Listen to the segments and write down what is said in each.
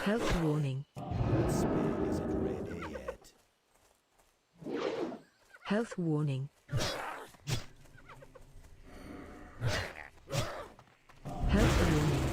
Health warning. What spell isn't ready yet? Health warning. Health warning.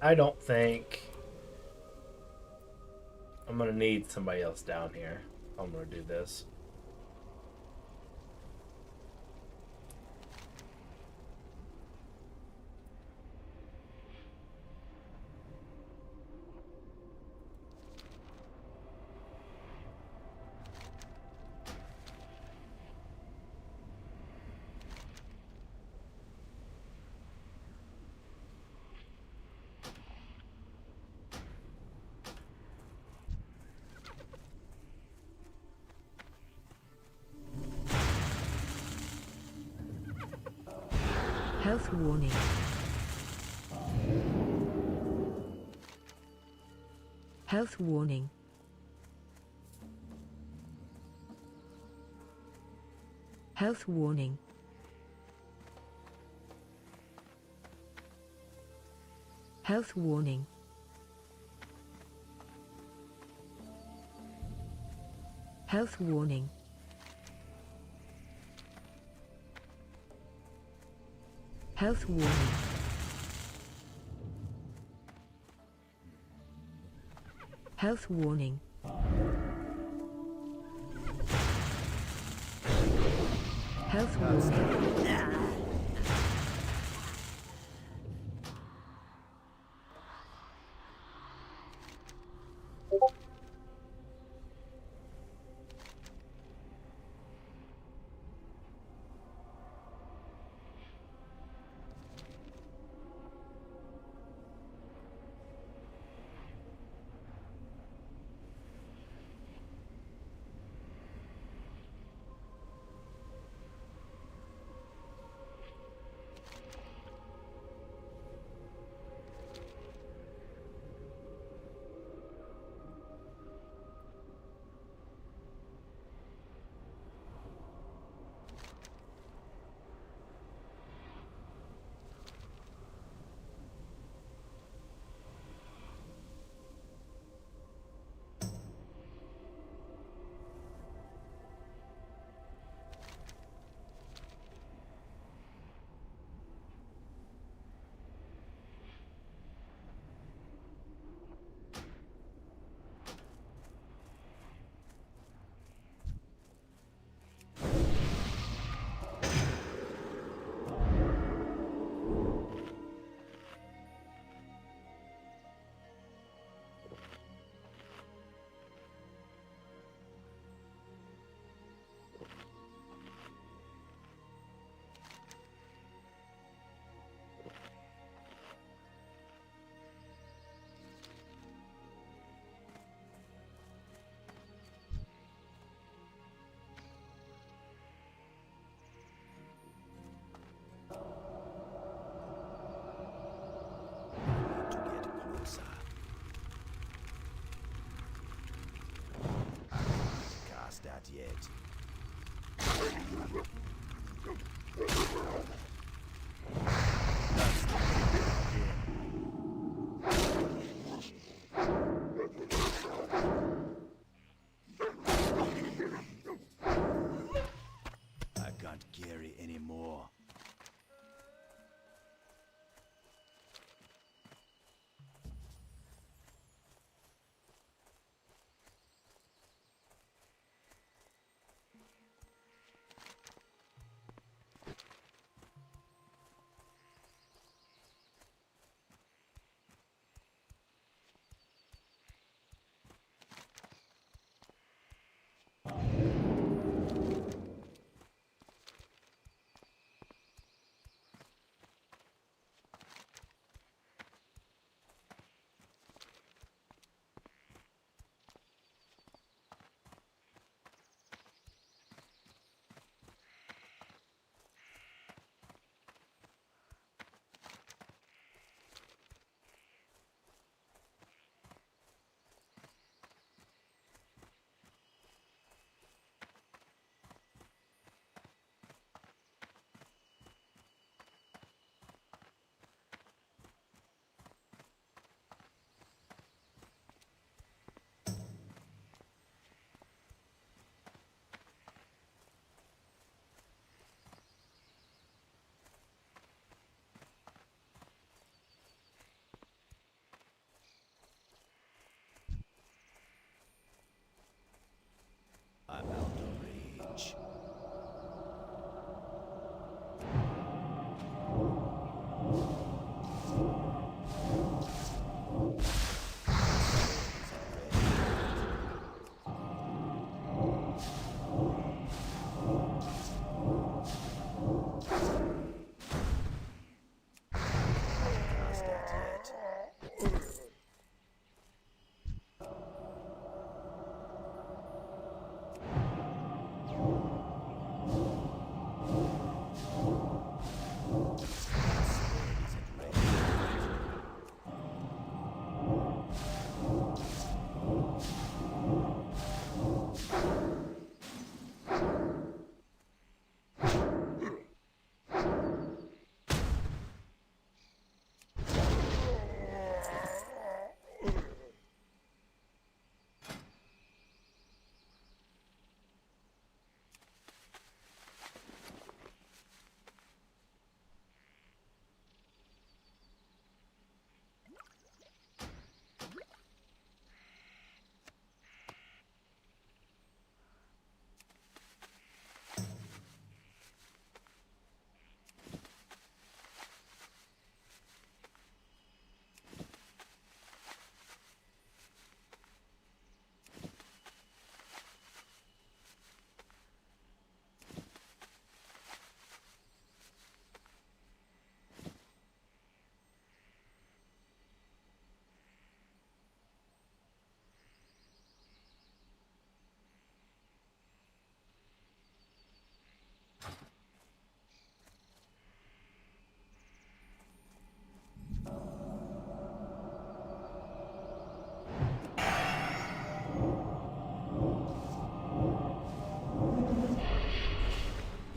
I don't think I'm gonna need somebody else down here. I'm gonna do this. Health warning. Health warning. Health warning. Health warning. Health warning. Health warning. Health warning. Health warning.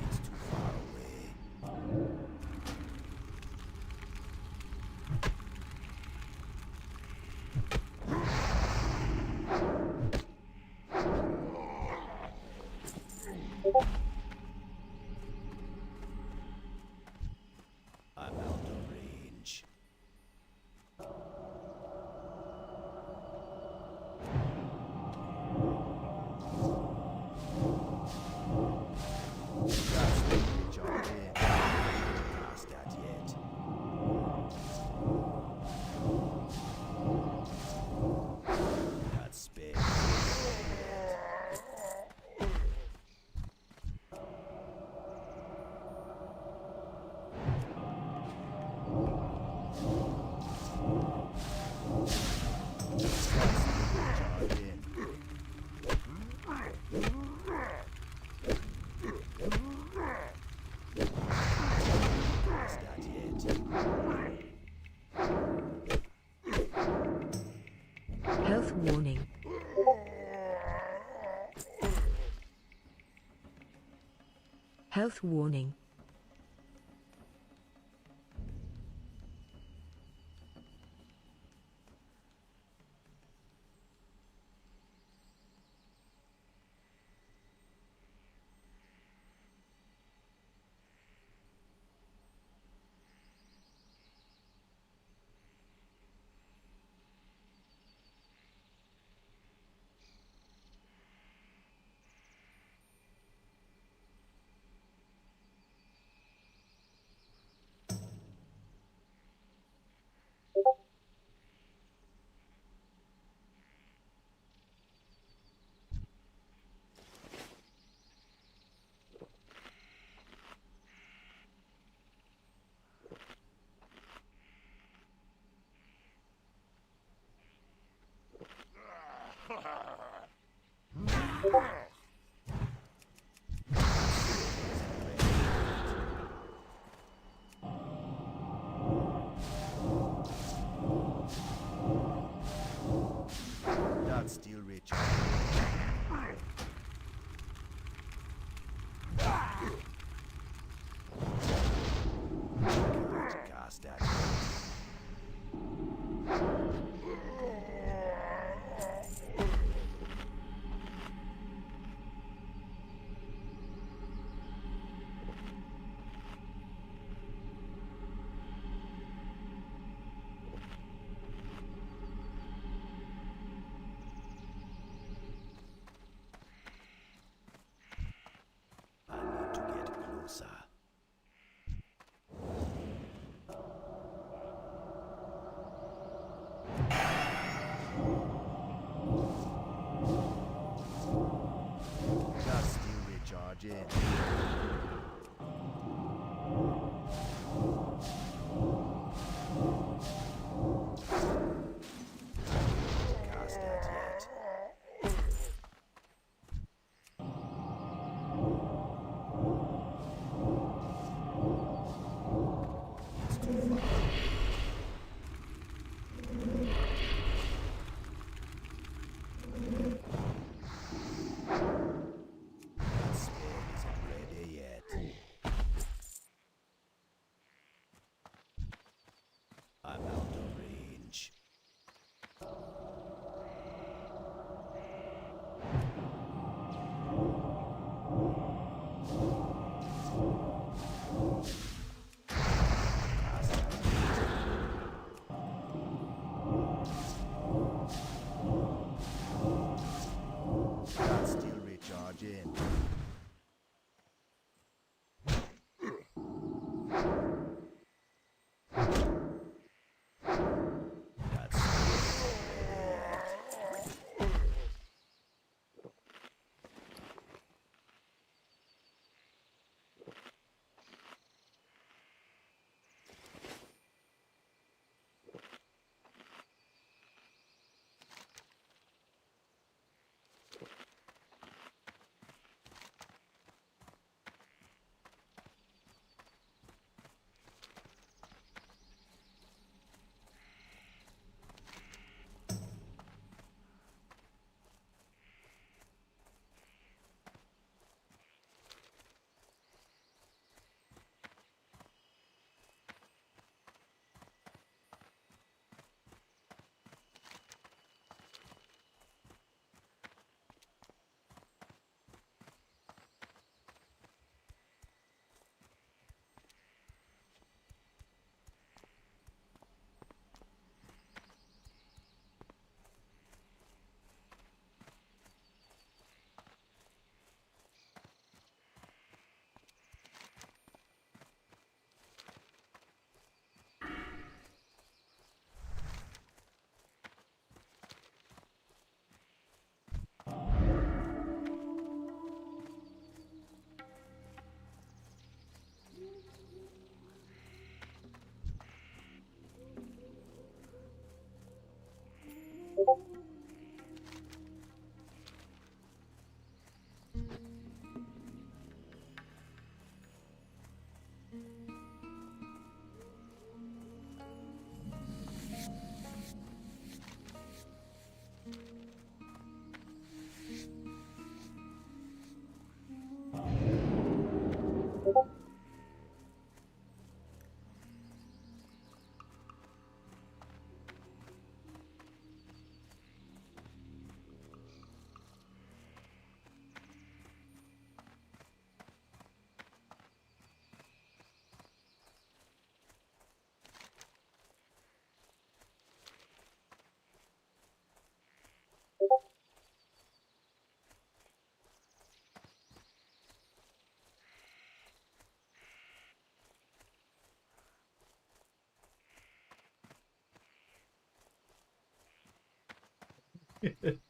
It's too far away. I'm out of range. That's the job in. Past that yet. That's space. Health warning. Health warning. That's still rich. Cast that. I need to get closer. That's still recharging. I'm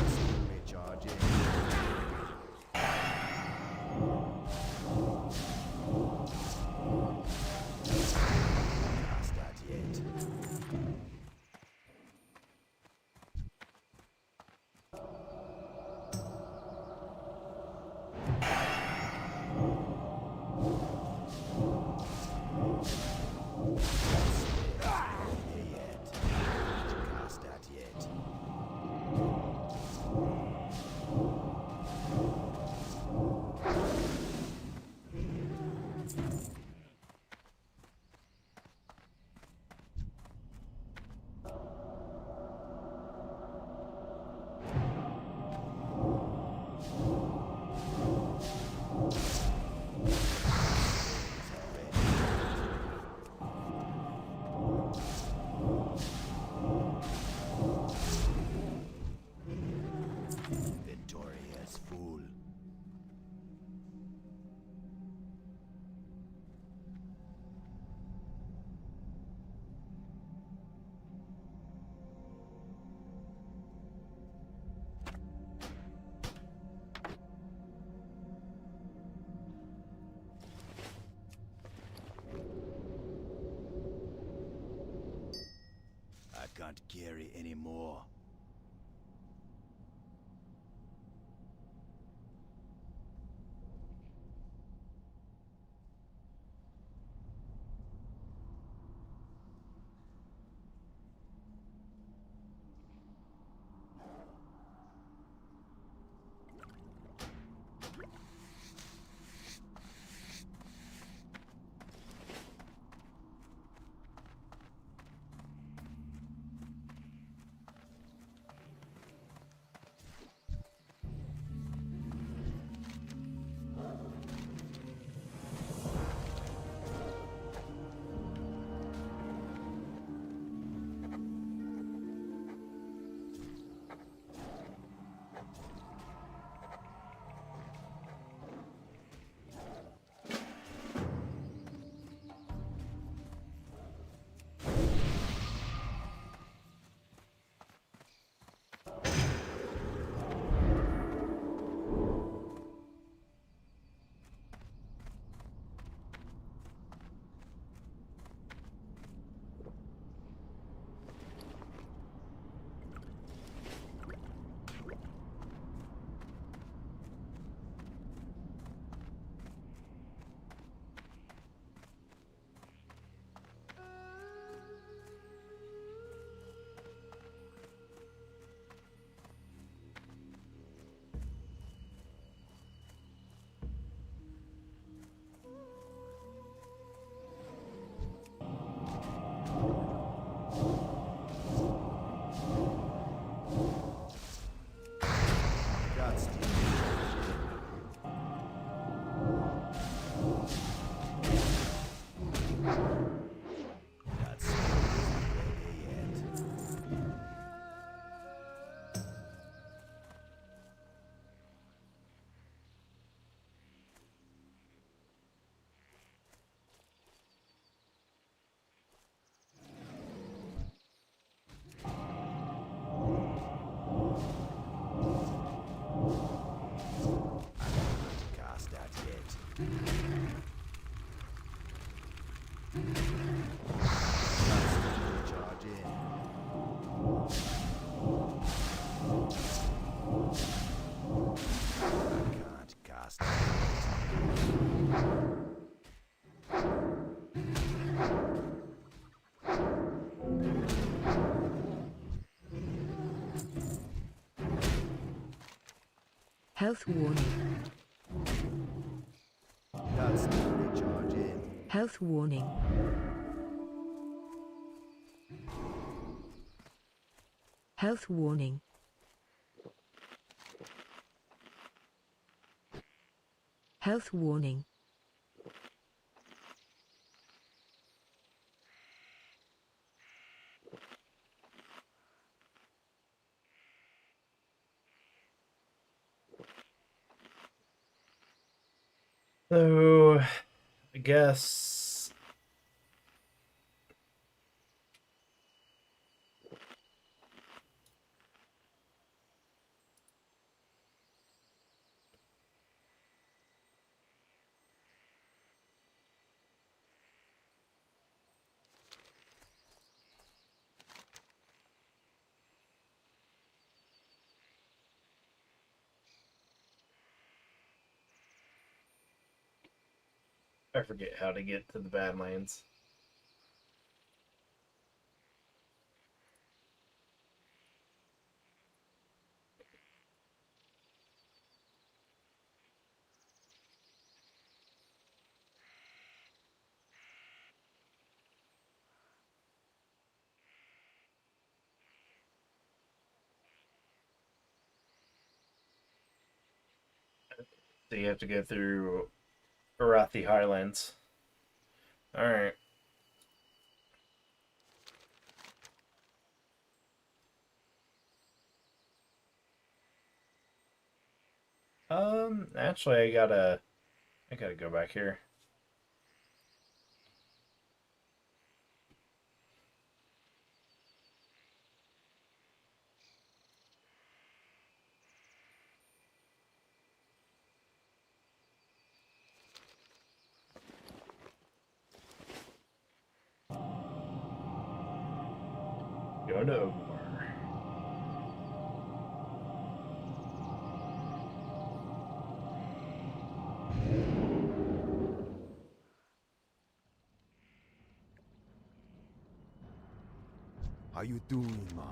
still recharging. Cast that yet. Yet. Cast that yet. Victorious fool. I can't carry anymore. Health warning. That's recharge in. Health warning. Health warning. Health warning. So, I guess I forget how to get to the Badlands. So you have to go through Arathi Highlands. Alright. Actually I gotta go back here. Go to Ogre. How you doing, man?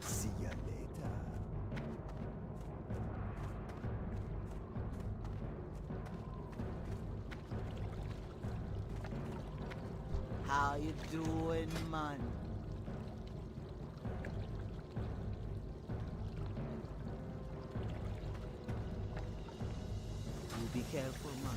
See ya later. How you doing, man? You be careful, man.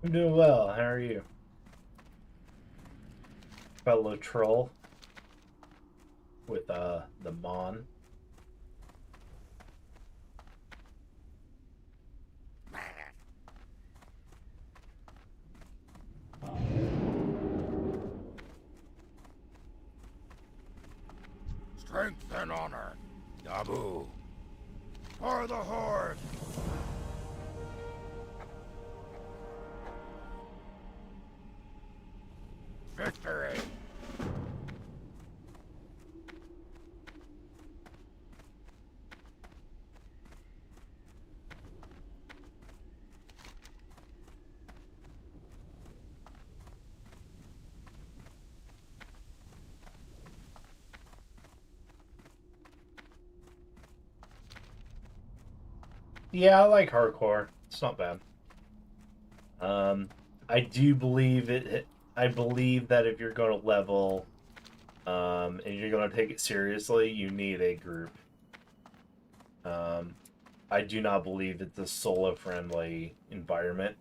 I'm doing well. How are you? Fellow troll with the Mon. Strength and honor. Dabu. For the Horde. Victory. Yeah, I like hardcore. It's not bad. I do believe it. I believe that if you're going to level and you're going to take it seriously, you need a group. I do not believe it's a solo-friendly environment.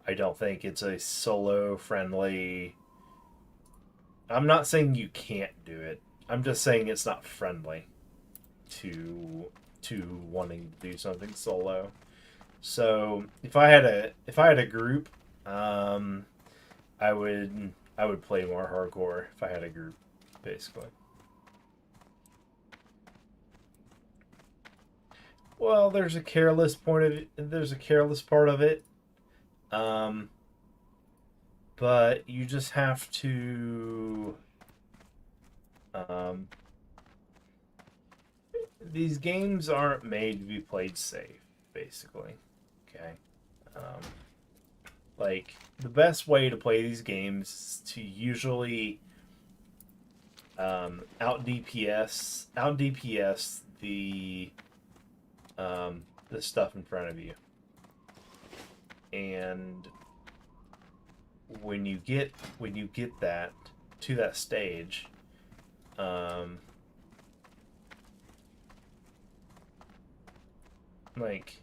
I don't think it's a solo-friendly... I'm not saying you can't do it. I'm just saying it's not friendly to wanting to do something solo. So if I had a group, I would play more hardcore if I had a group, basically. Well, there's a careless point of it. There's a careless part of it. But you just have to. These games aren't made to be played safe, basically. Okay. Like, the best way to play these games is to usually out DPS the stuff in front of you. And when you get that to that stage, like,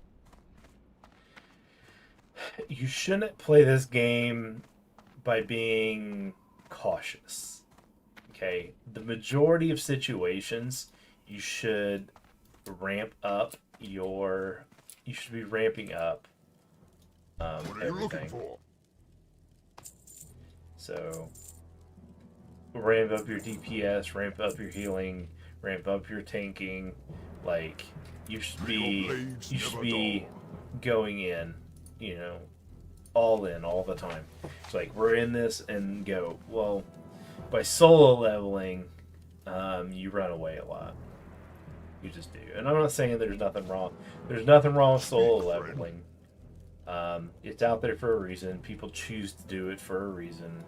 you shouldn't play this game by being cautious. Okay, the majority of situations you should ramp up your. You should be ramping up What are you looking for? So, ramp up your DPS, ramp up your healing, ramp up your tanking. Like, you should be going in, you know, all in all the time. It's like, we're in this and go. Well, by solo leveling, you run away a lot. You just do. And I'm not saying there's nothing wrong. There's nothing wrong with solo leveling. It's out there for a reason. People choose to do it for a reason.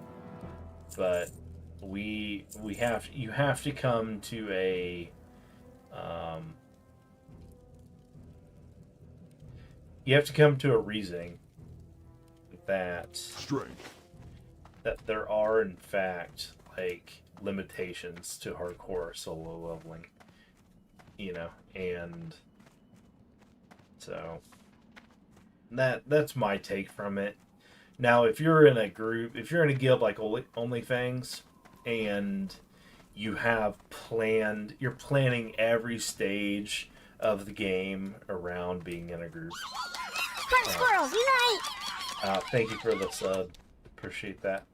But you have to come to a reasoning that there are in fact like limitations to hardcore solo leveling. You know, and so that's my take from it. Now, if you're in a group, if you're in a guild like OnlyFans, and you're planning every stage of the game around being in a group. Squirrels, unite! Thank you for the sub. Appreciate that.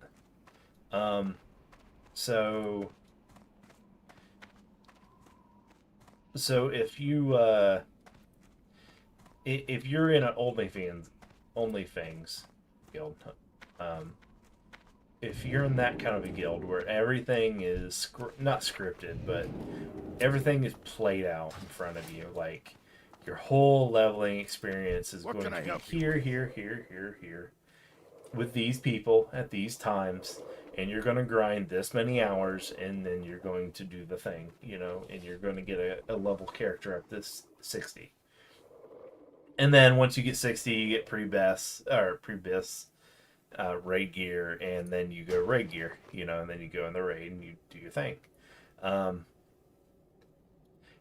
So if you're in an OnlyFans guild, if you're in that kind of a guild where everything is not scripted, but everything is played out in front of you, like your whole leveling experience is going to be here, with these people at these times, and you're going to grind this many hours, and then you're going to do the thing, you know, and you're going to get a level character up this 60. And then once you get 60, you get pre-bis raid gear, and then you go raid gear, you know, and then you go in the raid and you do your thing.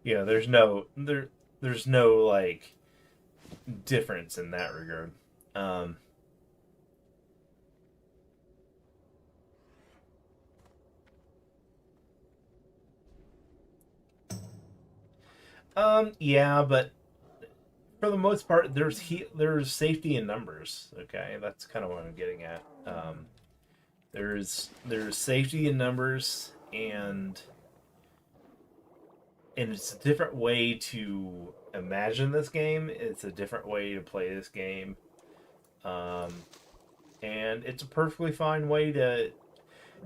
You know, there's no like difference in that regard. Yeah, but for the most part, there's safety in numbers. Okay, that's kind of what I'm getting at. There's safety in numbers, and it's a different way to imagine this game. It's a different way to play this game, and it's a perfectly fine way to.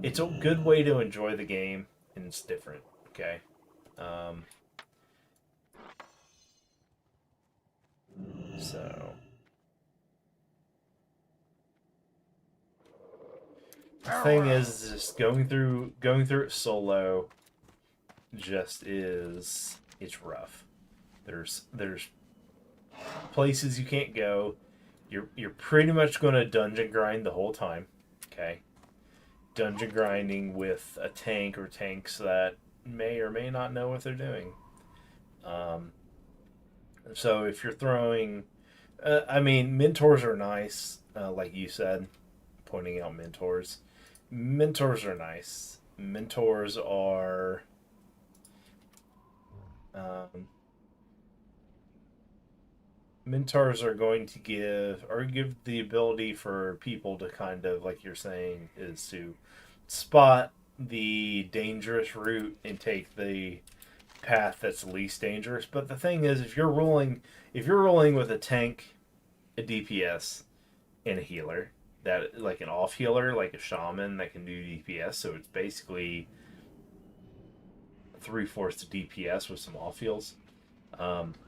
It's a good way to enjoy the game, and it's different. Okay. So, the thing is, just going through it solo, it's rough. There's places you can't go. You're pretty much going to dungeon grind the whole time. Okay, dungeon grinding with a tank or tanks that may or may not know what they're doing. So if you're throwing, I mean, mentors are nice, like you said, pointing out mentors. Mentors are nice. Mentors are mentors are going to give the ability for people to kind of, like you're saying, is to spot the dangerous route and take the path that's least dangerous. But the thing is, if you're rolling with a tank, a DPS, and a healer, that like an off healer, like a shaman that can do DPS, so it's basically 3/4 DPS with some off heals,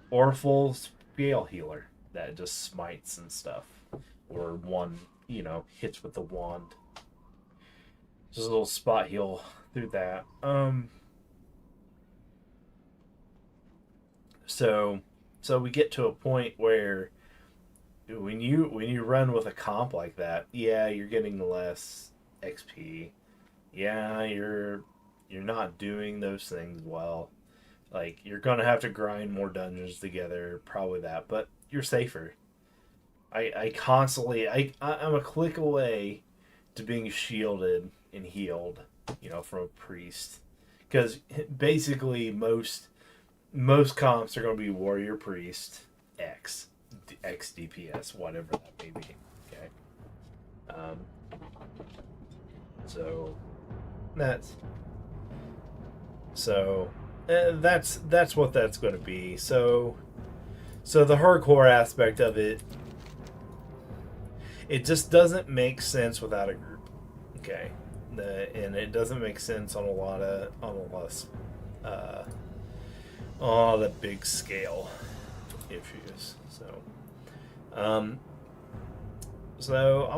or a full scale healer that just smites and stuff, or one hits with the wand, just a little spot heal through that. So we get to a point where when you run with a comp like that, yeah, you're getting less XP. Yeah, you're not doing those things well. Like, you're gonna have to grind more dungeons together, probably that, but you're safer. I'm a click away to being shielded and healed, from a priest, because basically most comps are going to be warrior priest X DPS, whatever that may be. Okay. So that's what that's going to be. So the hardcore aspect of it just doesn't make sense without a group. Okay. And it doesn't make sense on a lot of the big scale issues. So I'm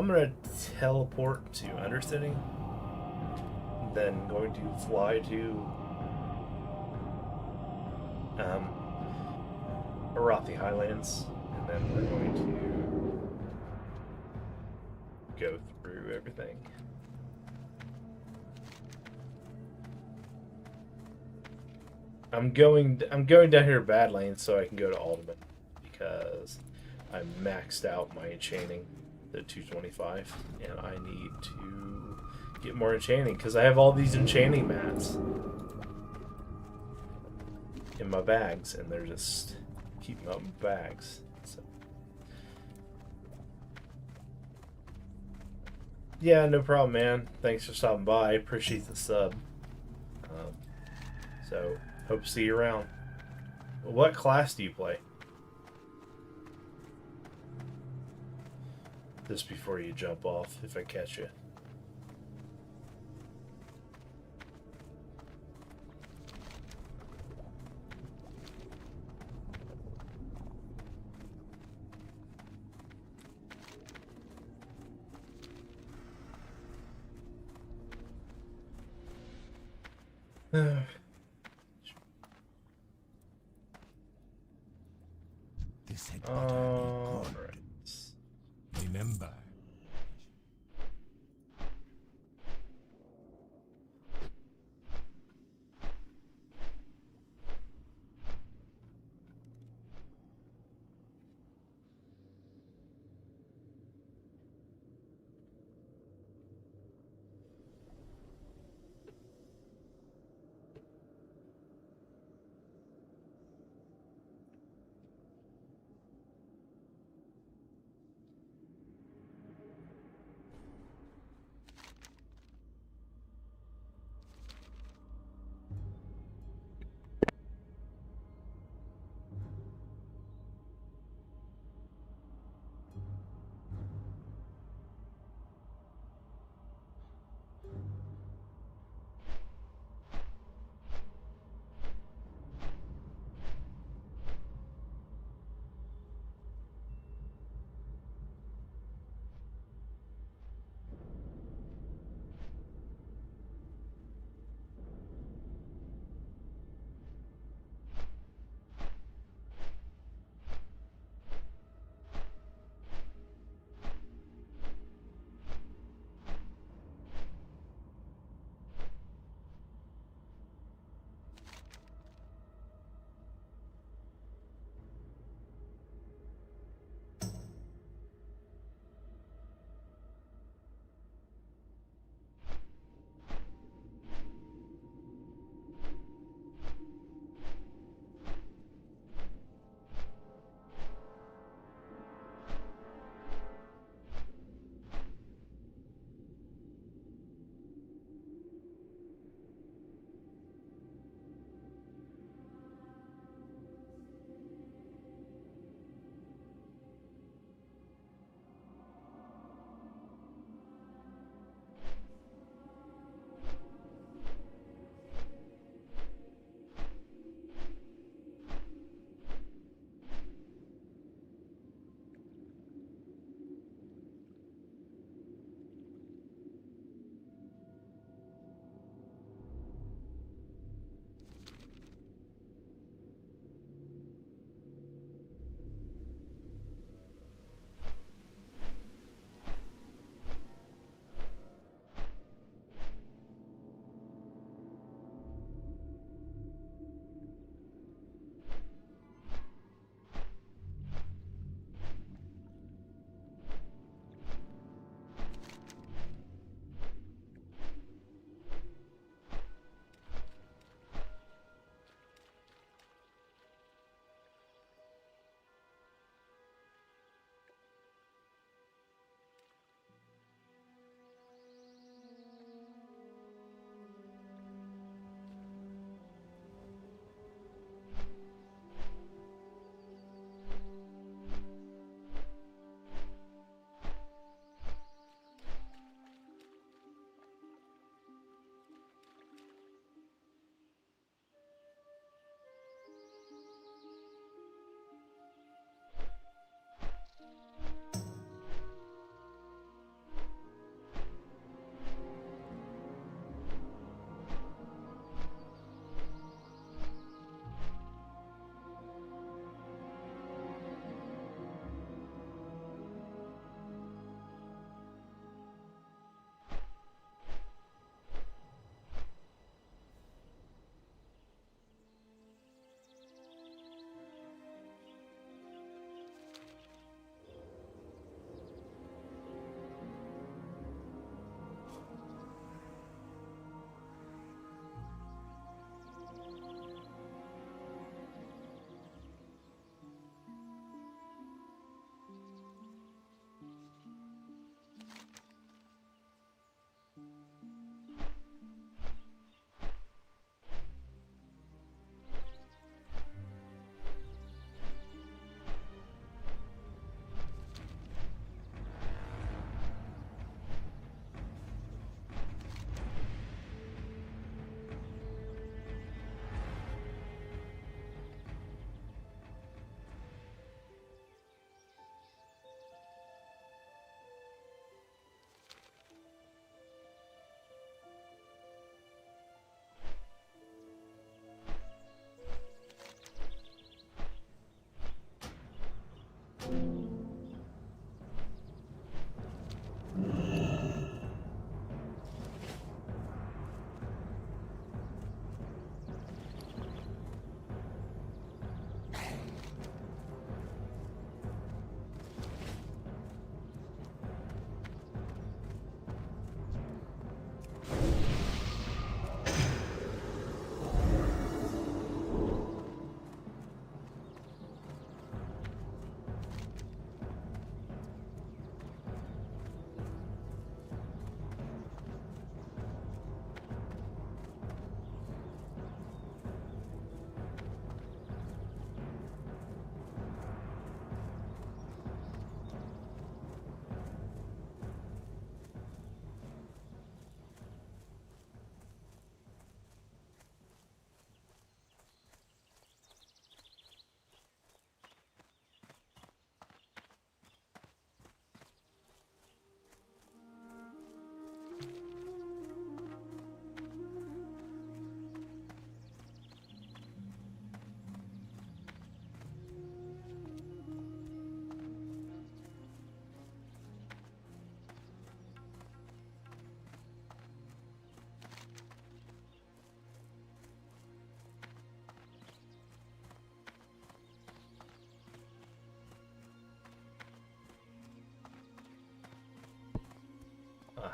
gonna teleport to Undercity, then going to fly to Arathi Highlands, and then we're going to go through everything. I'm going down here to Badlands so I can go to Ultimate, because I maxed out my enchanting to 225, and I need to get more enchanting because I have all these enchanting mats in my bags, and they're just keeping up in bags. So yeah, no problem, man. Thanks for stopping by. Appreciate the sub. So hope to see you around. What class do you play? Just before you jump off, if I catch you. This had All better be right. good. Remember.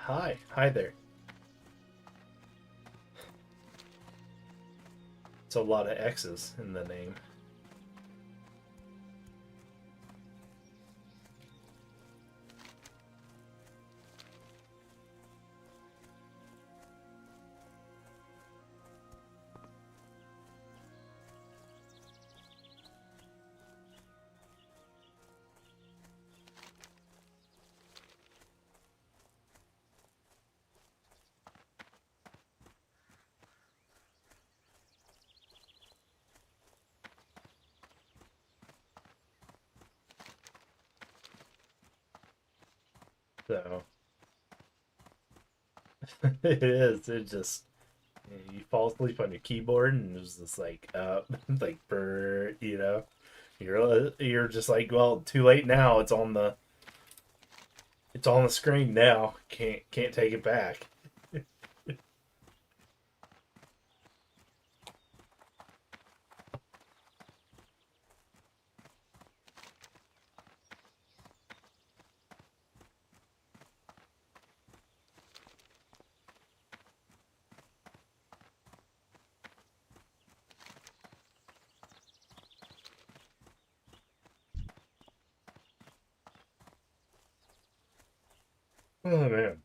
Hi. Hi there. It's a lot of X's in the name. So it is. It just you fall asleep on your keyboard and it's just like like brr, you know. You're just like, well, too late now. It's on the screen now. Can't take it back. Oh man.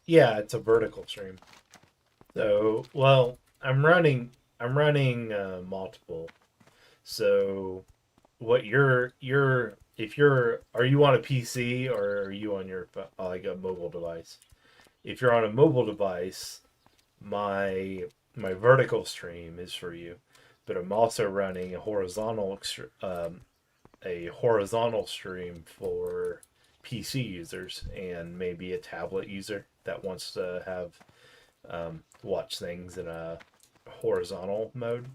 Yeah, it's a vertical stream. So, well, I'm running multiple. So, what if you're are you on a PC or are you on your like a mobile device? If you're on a mobile device, my vertical stream is for you, but I'm also running a horizontal stream for PC users and maybe a tablet user that wants to have watch things in a horizontal mode.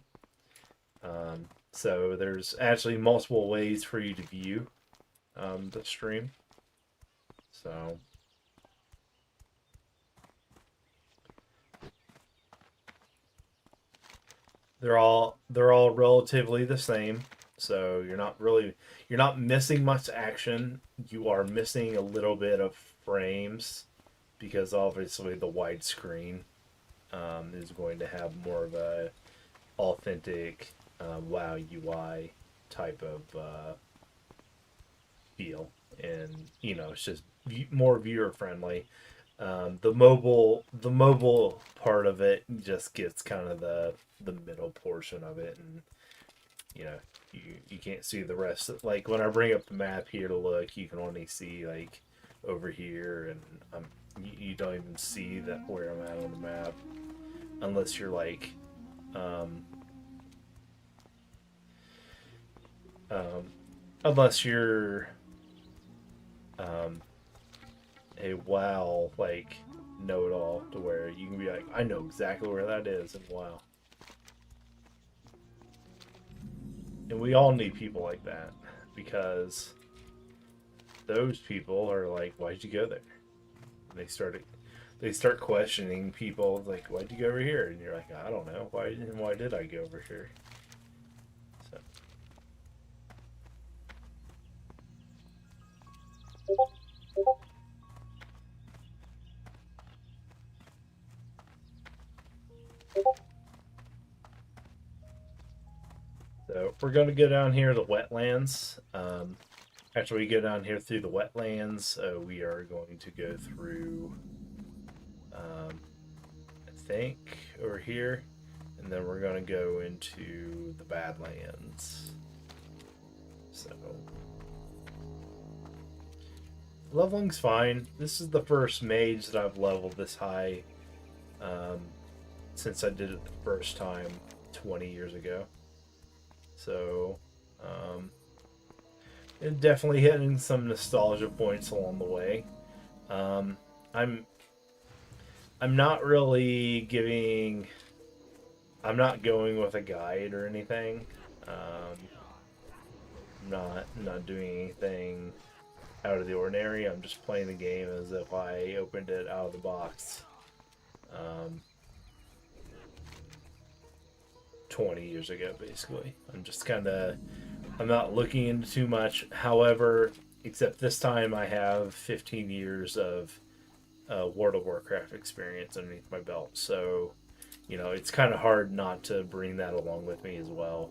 So there's actually multiple ways for you to view the stream. So they're all relatively the same. So you're not missing much action. You are missing a little bit of frames because obviously the widescreen is going to have more of a authentic WoW UI type of feel, and it's just more viewer friendly. The mobile part of it just gets kind of the middle portion of it, and you can't see the rest. Like when I bring up the map here to look, you can only see like over here, and you don't even see that where I'm at on the map unless you're like unless you're a WoW like know-it-all to where you can be like, I know exactly where that is in WoW. And we all need people like that, because those people are like, why'd you go there? And they start questioning people like, why'd you go over here? And you're like, I don't know. Why did I go over here? So we're going to go down here to the wetlands. After we go down here through the wetlands, we are going to go through, I think, over here, and then we're going to go into the Badlands. So, leveling's fine. This is the first mage that I've leveled this high since I did it the first time 20 years ago. So, and definitely hitting some nostalgia points along the way. I'm not really giving. I'm not going with a guide or anything. Not doing anything out of the ordinary. I'm just playing the game as if I opened it out of the box 20 years ago, basically. I'm just kind of, I'm not looking into too much. However, except this time I have 15 years of World of Warcraft experience underneath my belt. So, you know, it's kind of hard not to bring that along with me as well.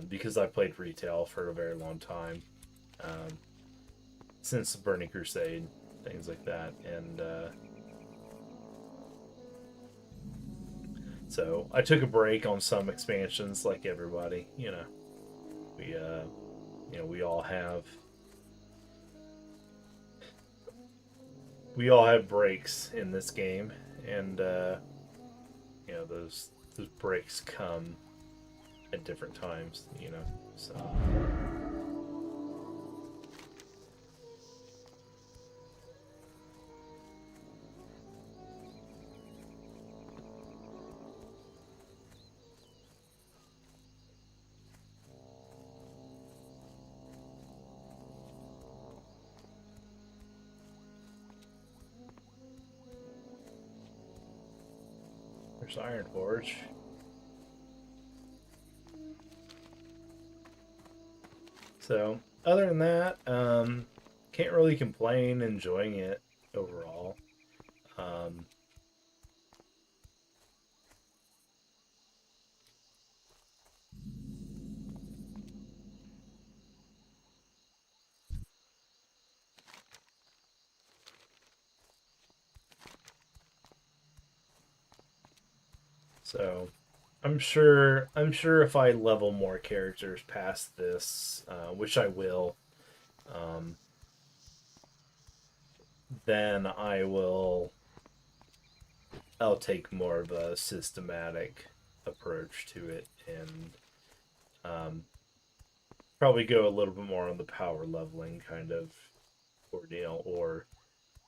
Because I played retail for a very long time. Since the Burning Crusade, things like that. And so I took a break on some expansions like everybody, you know. We all have breaks in this game, and you know, those breaks come at different times, you know. So there's Iron Forge. So, other than that, can't really complain, enjoying it overall. So, I'm sure if I level more characters past this, which I will, then I'll take more of a systematic approach to it, and probably go a little bit more on the power leveling kind of ordeal, or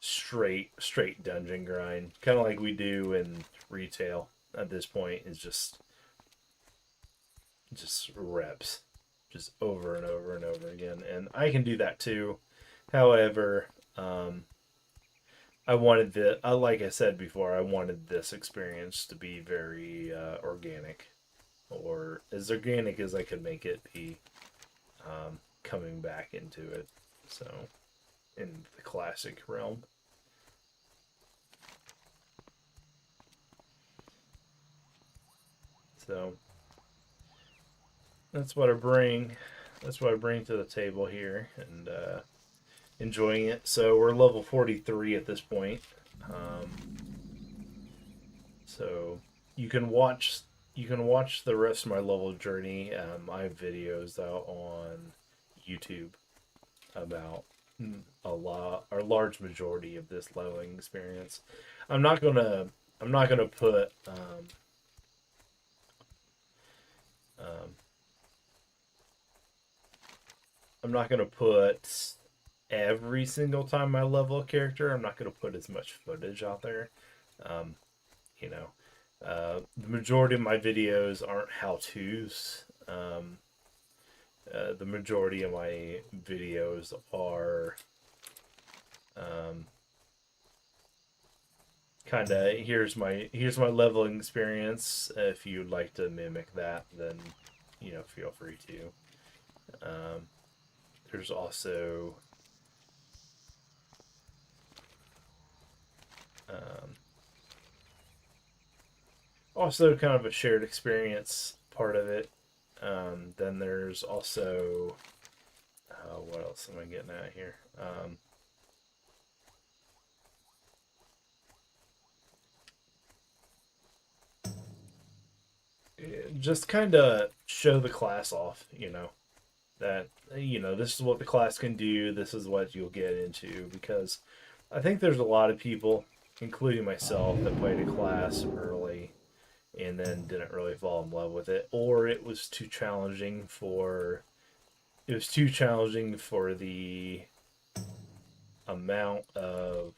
straight dungeon grind, kind of like we do in retail. At this point, is just reps, just over and over and over again, and I can do that too. However, I wanted like I said before, I wanted this experience to be very organic, or as organic as I could make it be, coming back into it. So, in the classic realm. So that's what I bring. That's what I bring to the table here, and enjoying it. So we're level 43 at this point. So you can watch the rest of my level journey. I have videos out on YouTube about a large majority of this leveling experience. I'm not gonna put I'm not going to put every single time I level a character. I'm not going to put as much footage out there. You know, the majority of my videos aren't how-tos. The majority of my videos are kind of here's my leveling experience. If you'd like to mimic that, then, you know, feel free to. There's also kind of a shared experience part of it. Then there's also what else am I getting at here? Just kind of show the class off, you know, that, you know, this is what the class can do, this is what you'll get into, because I think there's a lot of people including myself, that played a class early and then didn't really fall in love with it, or it was too challenging for the amount of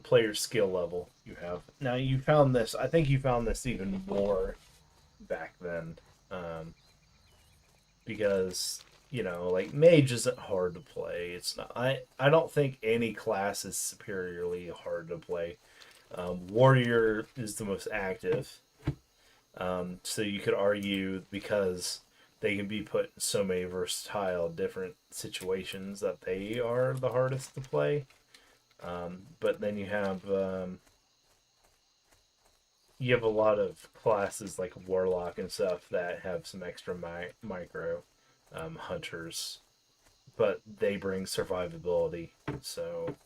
player skill level you have. Now you found this. I think you found this even more back then, because like mage isn't hard to play. It's not. I don't think any class is superiorly hard to play. Warrior is the most active, so you could argue because they can be put in so many versatile different situations that they are the hardest to play. But then you have a lot of classes like Warlock and stuff that have some extra micro hunters, but they bring survivability. So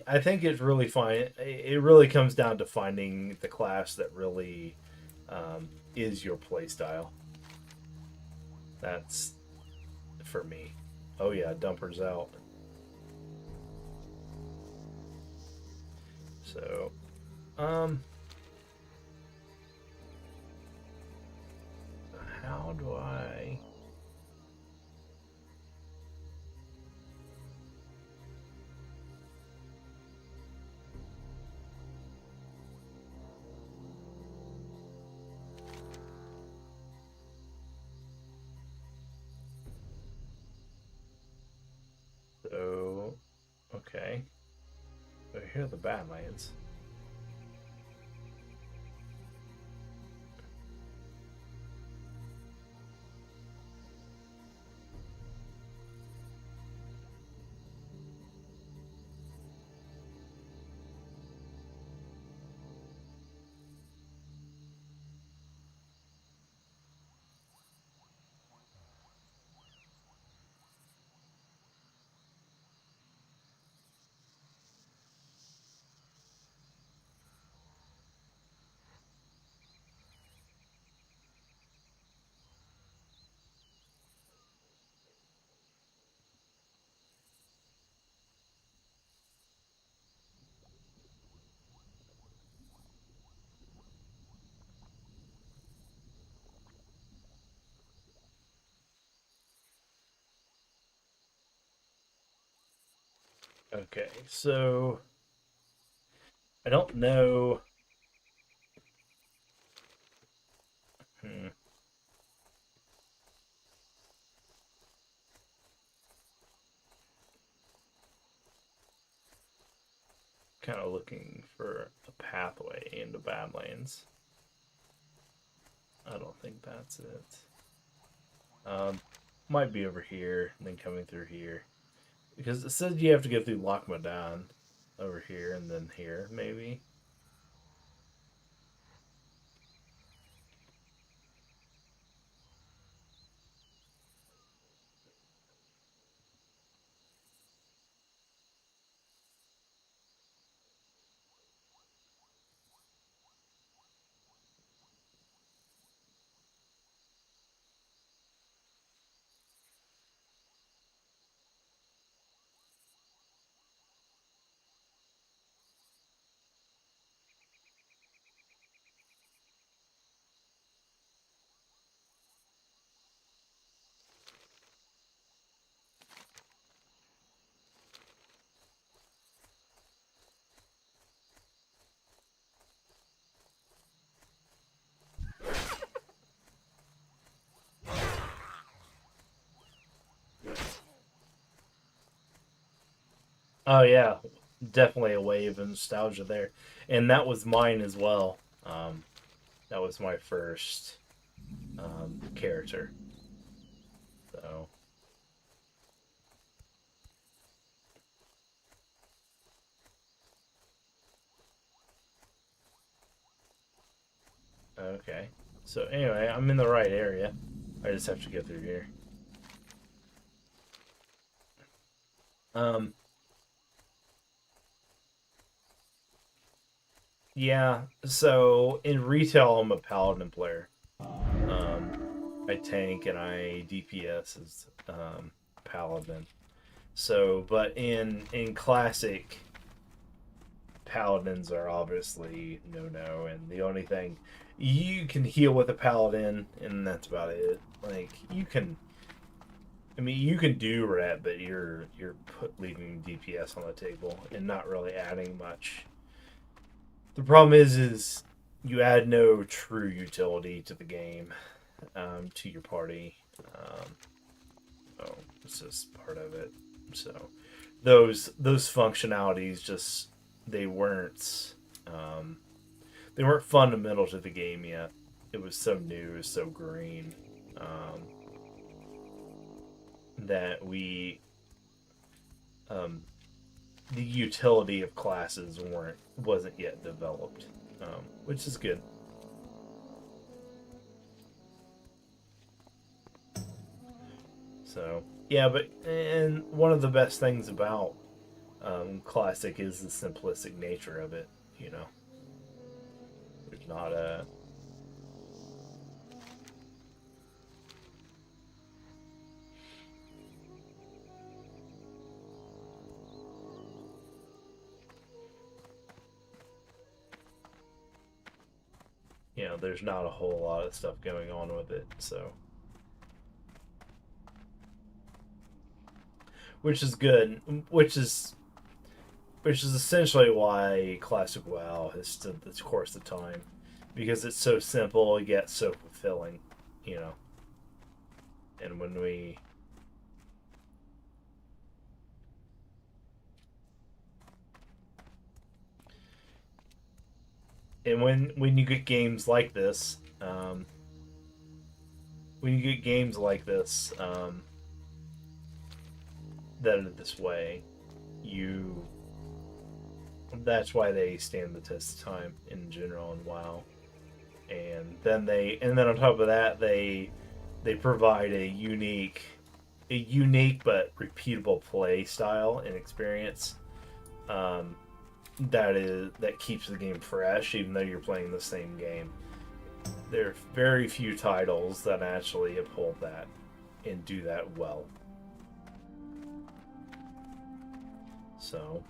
I think it's really fine. It really comes down to finding the class that really is your playstyle. That's for me. Oh yeah, Dumper's out. So, how do I... So, okay. So here are the Badlands. Okay, so I don't know. Kind of looking for a pathway into Badlands. I don't think that's it. Might be over here and then coming through here. Because it says you have to go through Lochmadan over here and then here, maybe. Oh yeah, definitely a wave of nostalgia there, and that was mine as well. That was my first character. So okay. So anyway, I'm in the right area. I just have to get through here. Yeah, so in retail, I'm a paladin player. I tank and I DPS as paladin. So, but in classic, paladins are obviously no, and the only thing you can heal with a paladin, and that's about it. Like you can, I mean, you can do ret, but you're leaving DPS on the table and not really adding much. The problem is you add no true utility to the game, to your party. So it's just part of it. So those functionalities just they weren't fundamental to the game yet. It was so new, it was so green, that we the utility of classes wasn't yet developed, which is good. So yeah, and one of the best things about classic is the simplistic nature of it. You know, there's not a there's not a whole lot of stuff going on with it, so which is good, which is essentially why classic WoW has stood the course of time, because it's so simple yet so fulfilling, and when you get games like this, that are this way, that's why they stand the test of time in general in WoW. And then on top of that, they provide a unique but repeatable play style and experience. That keeps the game fresh, even though you're playing the same game. There are very few titles that actually uphold that and do that well. So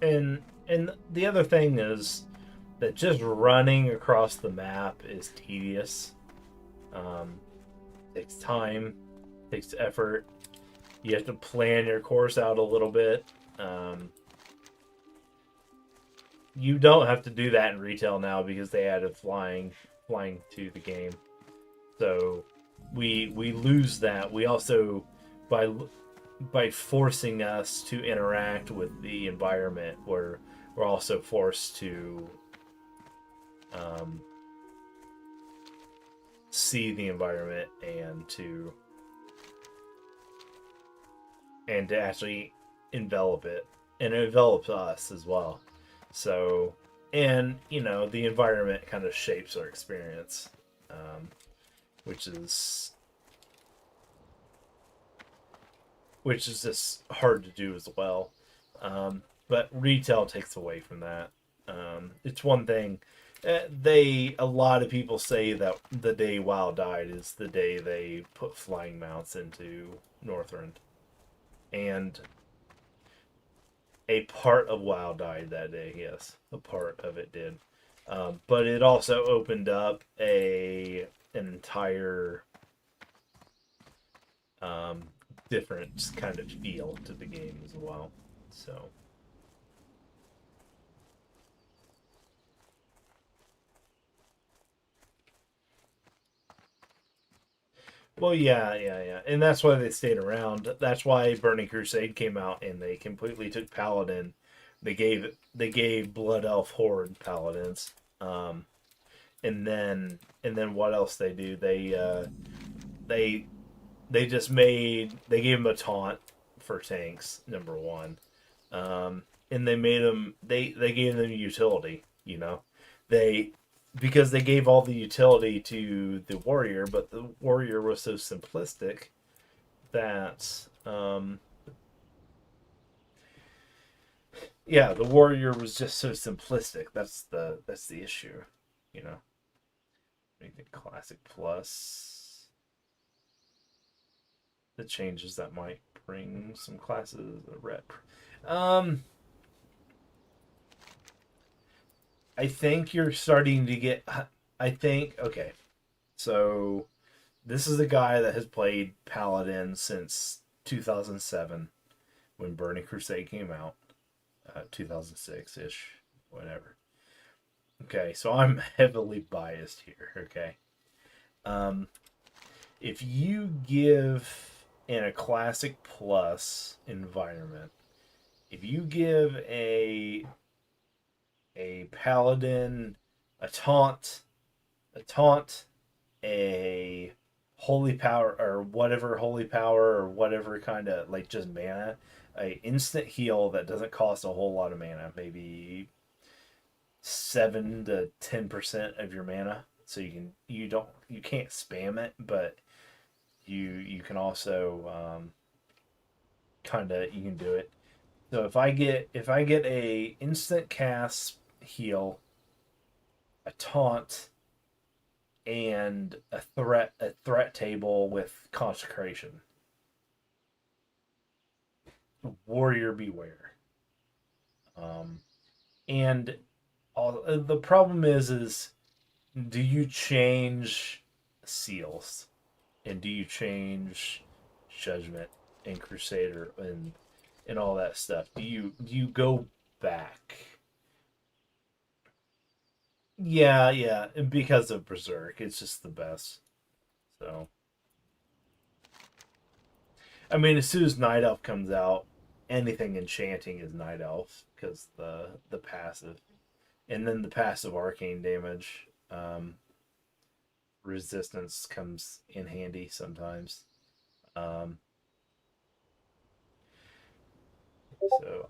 and the other thing is that just running across the map is tedious. Takes time, takes effort. You have to plan your course out a little bit. You don't have to do that in retail now because they added flying to the game. So we lose that. We also, by forcing us to interact with the environment, we're also forced to see the environment and to actually envelop it, and it envelops us as well. So, and the environment kind of shapes our experience, which is just hard to do as well. But retail takes away from that. It's one thing. A lot of people say that the day WoW died is the day they put flying mounts into Northrend. And a part of WoW died that day, yes. A part of it did. But it also opened up an entire different kind of feel to the game as well. So well, yeah, and that's why they stayed around. That's why Burning Crusade came out, and they completely took Paladin. They gave Blood Elf Horde Paladins, and then what else they do? They just gave him a taunt for tanks, number one. And they made them, they gave them utility, you know. Because they gave all the utility to the warrior, but the warrior was so simplistic that yeah, the warrior was just so simplistic. That's the issue, you know. Anything classic plus the changes that might bring some classes a rep. I think you're starting to get. Okay, so this is a guy that has played Paladin since 2007 when Burning Crusade came out, 2006-ish, whatever. Okay, so I'm heavily biased here, okay? If you give in a Classic Plus environment, if you give a Paladin a taunt, a holy power, or whatever kind of, like, just mana, a instant heal that doesn't cost a whole lot of mana, maybe 7 to 10% of your mana, so you can't spam it, but you can also you can do it. So if I get a instant cast heal, a taunt, and a threat table with consecration, warrior beware. And the problem is do you change seals, and do you change judgment and crusader and all that stuff? Do you go back? Yeah, because of Berserk, it's just the best. So, I mean, as soon as Night Elf comes out, anything enchanting is Night Elf, because the passive, and then the passive arcane damage, resistance comes in handy sometimes. So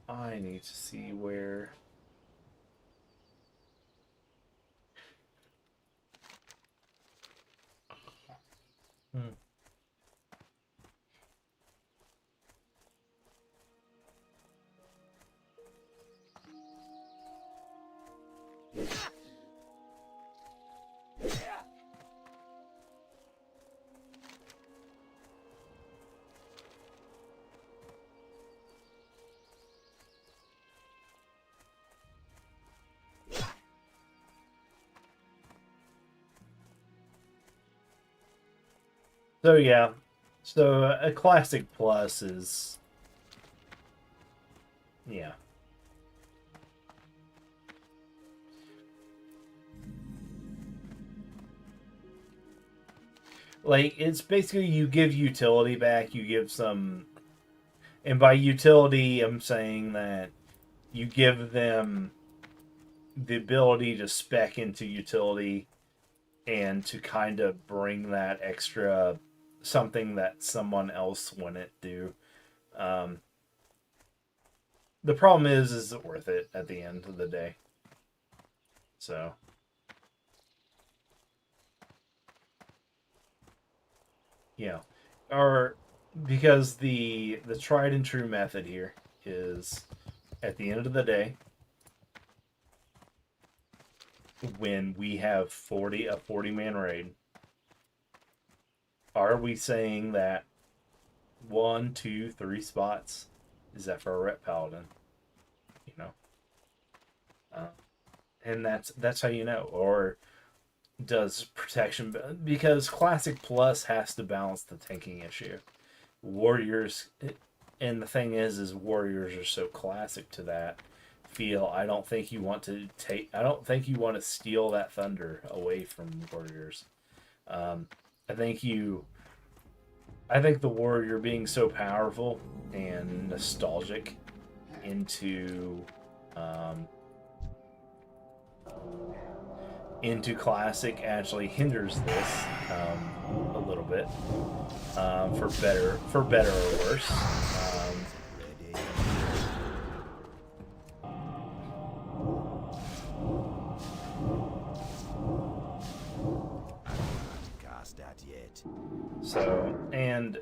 I need to see where. So yeah, so a Classic Plus is, yeah. Like, it's basically you give utility back, you give some, and by utility I'm saying that you give them the ability to spec into utility and to kind of bring that extra something that someone else wouldn't do. The problem is it worth it at the end of the day? So, yeah, or because the tried and true method here is, at the end of the day, when we have a 40-man raid, are we saying that 1, 2, 3 spots is that for a rep paladin? You know, and that's how you know. Or does protection, because Classic Plus has to balance the tanking issue. Warriors, and the thing is warriors are so classic to that feel. I don't think you want to steal that thunder away from warriors. I think the warrior being so powerful and nostalgic into Classic actually hinders this a little bit, for better or worse. Cast that yet. So, and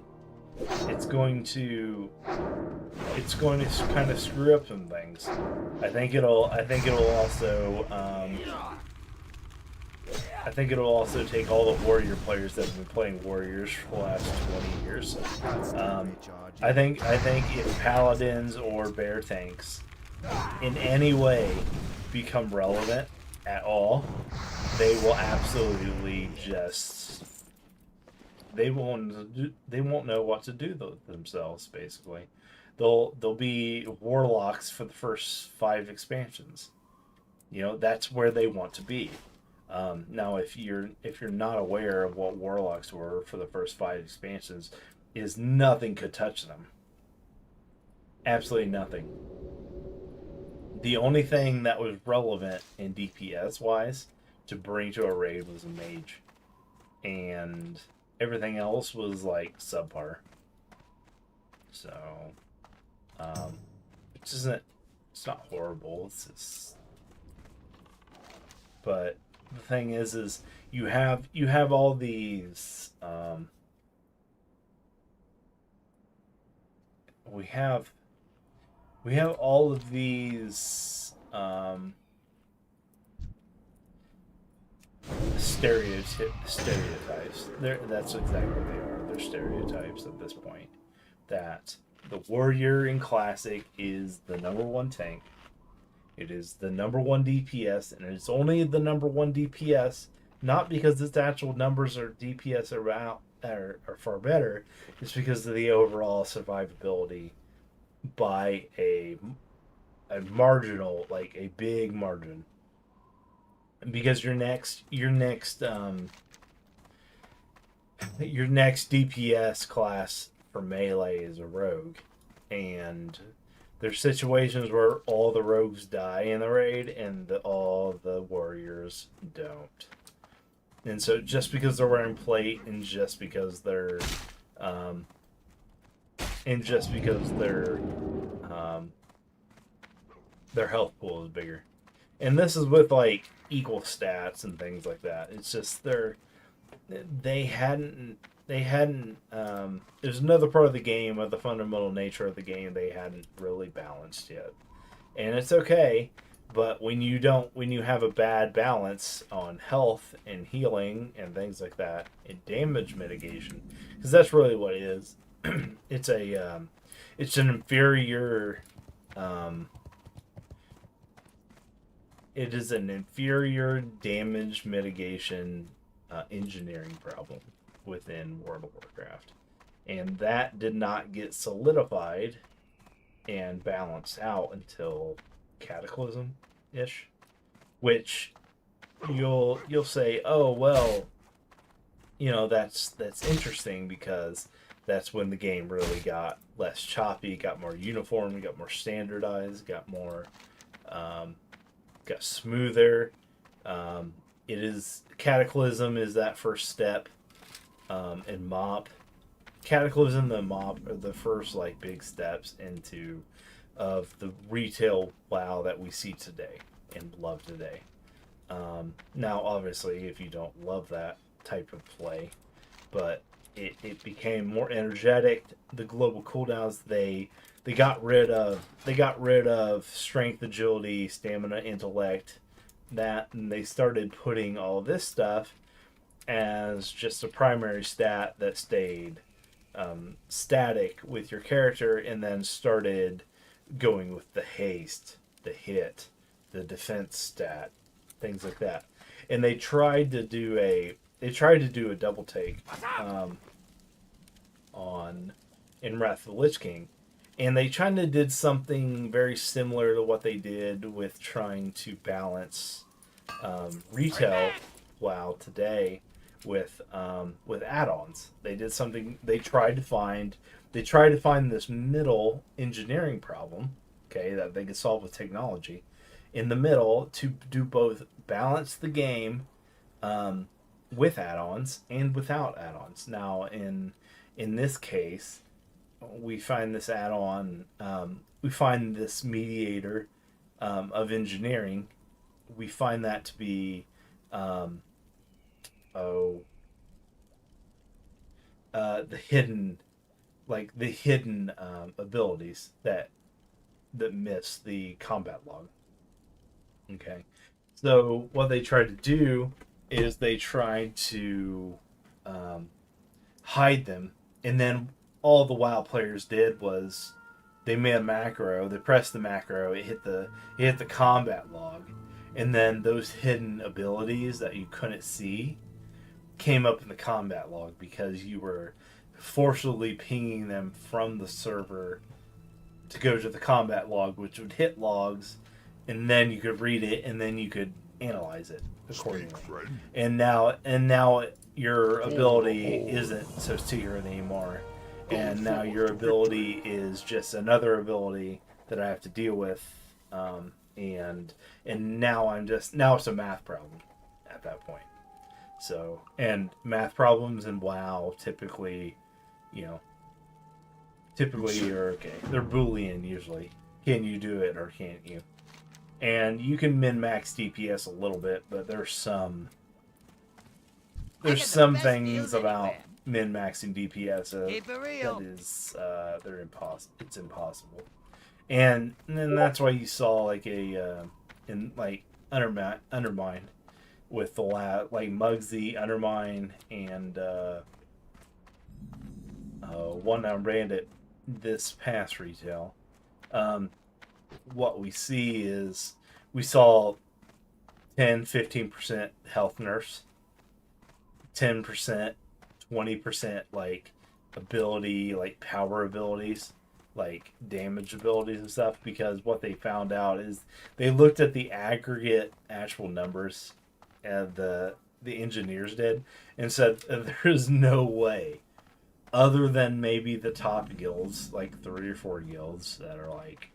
it's going to kind of screw up some things. I think it'll also take all the warrior players that have been playing warriors for the last 20 years. I think if paladins or bear tanks in any way become relevant at all, they will absolutely just they won't know what to do themselves. Basically, they'll be warlocks for the first 5 expansions. You know, that's where they want to be. Now, if you're not aware of what warlocks were for the first 5 expansions, is nothing could touch them. Absolutely nothing. The only thing that was relevant in DPS wise to bring to a raid was a mage, and everything else was like subpar. So, it's not horrible. It's just, but the thing is you have all these. We have all of these stereotypes. That's exactly what they are. They're stereotypes at this point. That the warrior in Classic is the #1 tank. It is the #1 DPS, and it's only the #1 DPS, not because its actual numbers or DPS are far better. It's because of the overall survivability by a marginal, like a big margin. Because your next DPS class for melee is a rogue, and there's situations where all the rogues die in the raid and all the warriors don't. And so just because they're wearing plate and just because their health pool is bigger. And this is with like equal stats and things like that. It's just they hadn't there's another part of the game, of the fundamental nature of the game, they hadn't really balanced yet. And it's okay, but when you have a bad balance on health and healing and things like that, and damage mitigation, because that's really what it is. It's an inferior it is an inferior damage mitigation engineering problem within World of Warcraft. And that did not get solidified and balanced out until Cataclysm-ish. Which you'll say, oh, well, you know, that's interesting because that's when the game really got less choppy, got more uniform, got more standardized, got more got smoother. Cataclysm is that first step, and MoP. Cataclysm and MoP are the first like big steps into of the retail WoW that we see today and love today. Now, obviously, if you don't love that type of play, but it became more energetic. The global cooldowns, they got rid of strength, agility, stamina, intellect, and they started putting all this stuff as just a primary stat that stayed static with your character, and then started going with the haste, the hit, the defense stat, things like that. And they tried to do a double take in Wrath of the Lich King. And they kind of did something very similar to what they did with trying to balance retail WoW today with add-ons. They did something. They tried to find this middle engineering problem, okay, that they could solve with technology, in the middle to do both balance the game with add-ons and without add-ons. Now, in this case, we find this add-on, we find this mediator of engineering. We find that to be the hidden abilities that miss the combat log. Okay, so what they tried to do is they tried to hide them, and then all the WoW players did was they made a macro, they pressed the macro, it hit the combat log, and then those hidden abilities that you couldn't see came up in the combat log because you were forcibly pinging them from the server to go to the combat log, which would hit logs, and then you could read it, and then you could analyze it accordingly. And now your ability isn't so secret anymore, and now your ability is just another ability that I have to deal with, and now it's a math problem at that point. So, and math problems in WoW typically are okay. They're Boolean usually. Can you do it or can't you? And you can min-max DPS a little bit, but there's some things about min-maxing DPS that is it's impossible. And then that's why you saw like Undermine with the Mugsy, Undermine, and one I ran it this past retail. What we see is we saw 10-15% health nerfs, 10%, 20% like ability, like power abilities, like damage abilities and stuff, because what they found out is they looked at the aggregate actual numbers and the engineers did and said there's no way, other than maybe the top guilds, like 3 or 4 guilds that are like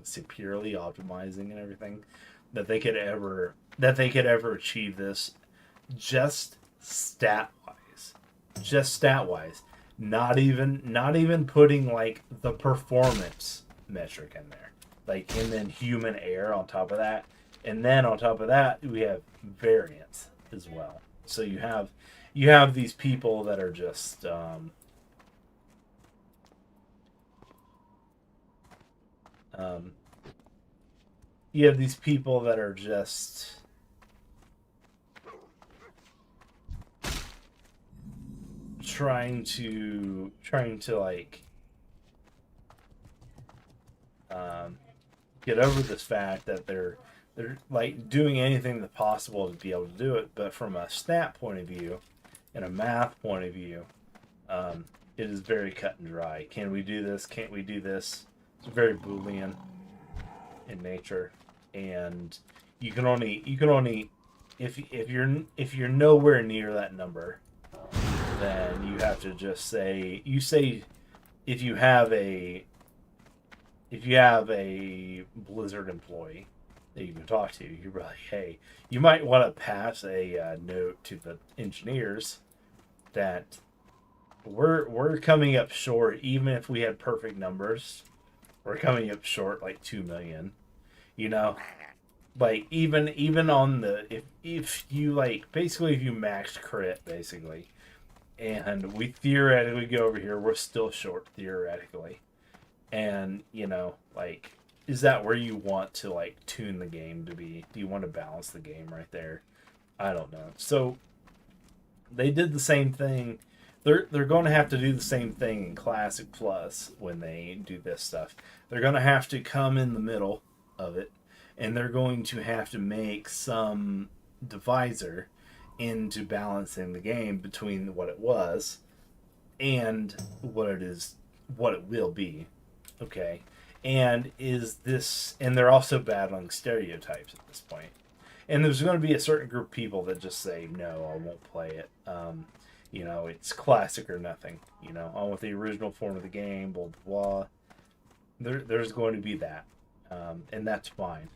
securely optimizing and everything, that they could ever achieve this just stat wise, not even putting like the performance metric in there, like, and then human error on top of that, and then on top of that we have variance as well. So you have these people that are just trying to like get over this fact that they're like doing anything that's possible to be able to do it, but from a stat point of view and a math point of view, it is very cut and dry. Can we do this? Can't we do this? It's very Boolean in nature, and you can only if you're nowhere near that number, then you have to just say if you have a Blizzard employee that you can talk to, you're like, hey, you might want to pass a note to the engineers that we're coming up short. Even if we had perfect numbers, we're coming up short like 2 million. Like even on the if you like basically if you max crit basically, and we theoretically go over here, we're still short theoretically, and like, is that where you want to like tune the game to be? Do you want to balance the game right there? I don't know. So they did the same thing. They're going to have to do the same thing in Classic Plus when they do this stuff. They're going to have to come in the middle of it, and they're going to have to make some divisor into balancing the game between what it was and what it will be. Okay. And they're also battling stereotypes at this point. And there's going to be a certain group of people that just say, no, I won't play it. It's classic or nothing. I want the original form of the game, blah, blah, blah. There's going to be that. And that's fine.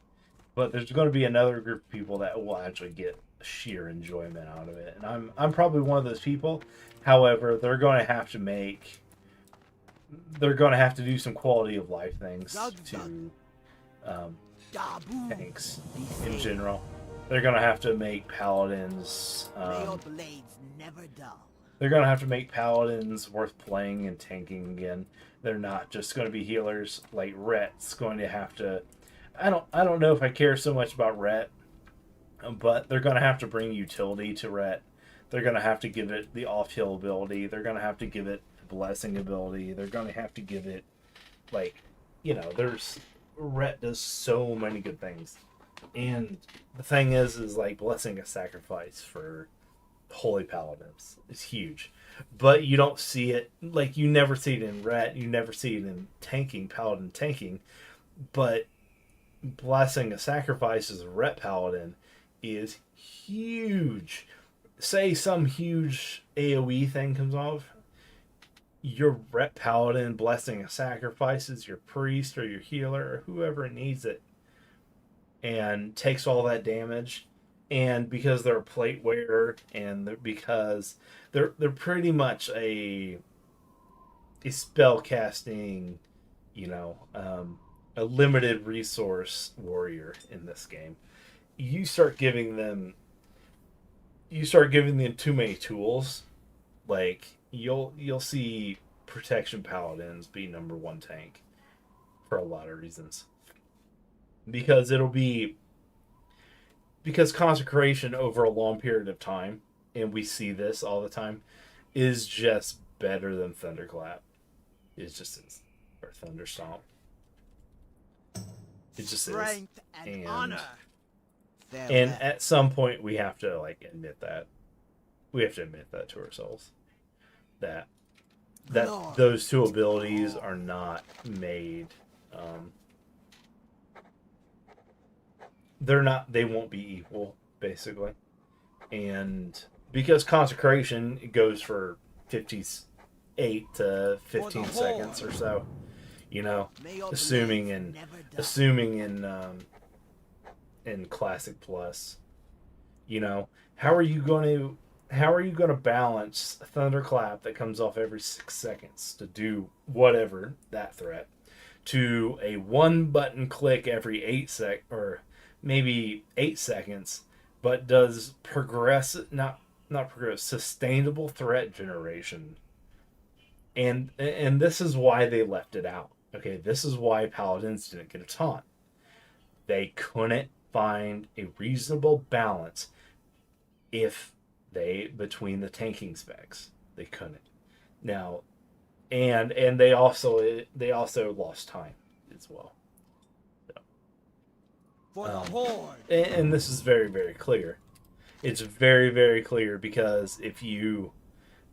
But there's going to be another group of people that will actually get sheer enjoyment out of it, and I'm probably one of those people. However, they're going to have to do some quality of life things to tanks in general. They're going to have to make paladins. They're going to have to make paladins worth playing and tanking again. They're not just going to be healers. Like Rhet's going to have to. I don't know if I care so much about Rhett, but they're going to have to bring utility to Rhett. They're going to have to give it the off-heal ability. They're going to have to give it the blessing ability. They're going to have to give it, like, there's Rhett does so many good things. And the thing is like blessing a sacrifice for holy paladins is huge. But you don't see it, like, you never see it in Rhett. You never see it in tanking, paladin tanking. But blessing a sacrifice as a Rhett paladin is huge. Say some huge AoE thing comes off, your Rhett paladin blessing a sacrifice is your priest or your healer or whoever needs it, and takes all that damage. And because they're a plate wearer, and because they're pretty much a spell casting, a limited resource warrior in this game, you start giving them too many tools. Like you'll see protection paladins be number one tank for a lot of reasons, because consecration over a long period of time, and we see this all the time, is just better than Thunderclap. It just is. Or Thunderstomp. It just Strength is. and honor. And at some point we have to admit that. We have to admit that to ourselves. That those two abilities are not made. They won't be equal, basically. And because consecration goes for 58 to 15 seconds or so, assuming in Classic Plus, how are you going to balance a Thunderclap that comes off every 6 seconds to do whatever that threat, to a one button click every 8 or maybe 8 seconds, but does sustainable threat generation. And this is why they left it out. Okay, this is why Paladins didn't get a taunt. They couldn't find a reasonable balance between the tanking specs. They couldn't. Now, and they also lost time as well. For the Horde. And this is very, very clear. It's very, very clear, because if you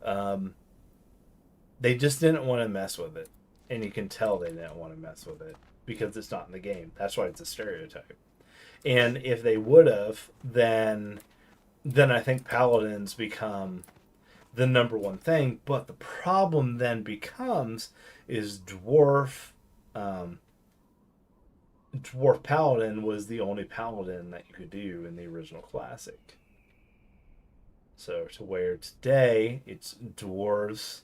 they just didn't want to mess with it. And you can tell they didn't want to mess with it because it's not in the game. That's why it's a stereotype. And if they would have, then I think Paladins become the number one thing. But the problem then is Dwarf Paladin was the only Paladin that you could do in the original Classic. So to where today it's Dwarves,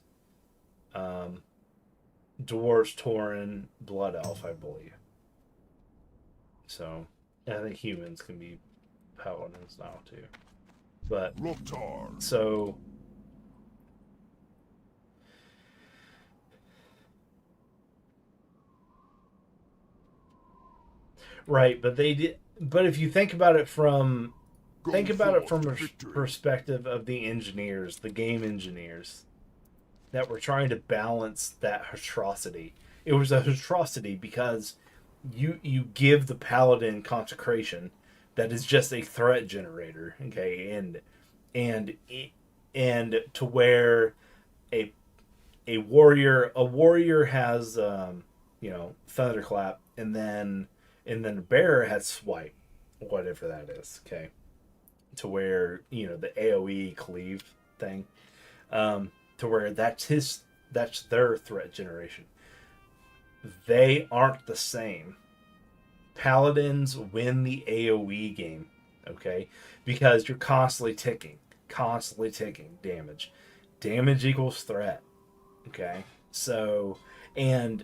Tauren, Blood Elf, I believe. So I think humans can be Paladins now too. But so right, but they did. But if you think about it from a perspective of the engineers, the game engineers, that were trying to balance that atrocity. It was a atrocity because you give the Paladin consecration that is just a threat generator, okay, and to where a warrior has Thunderclap, and then a bearer has Swipe, whatever that is, okay, to where the AoE cleave thing, to where that's their threat generation. They aren't the same. Paladins win the AoE game, okay? Because you're constantly ticking damage. Damage equals threat, okay? So, the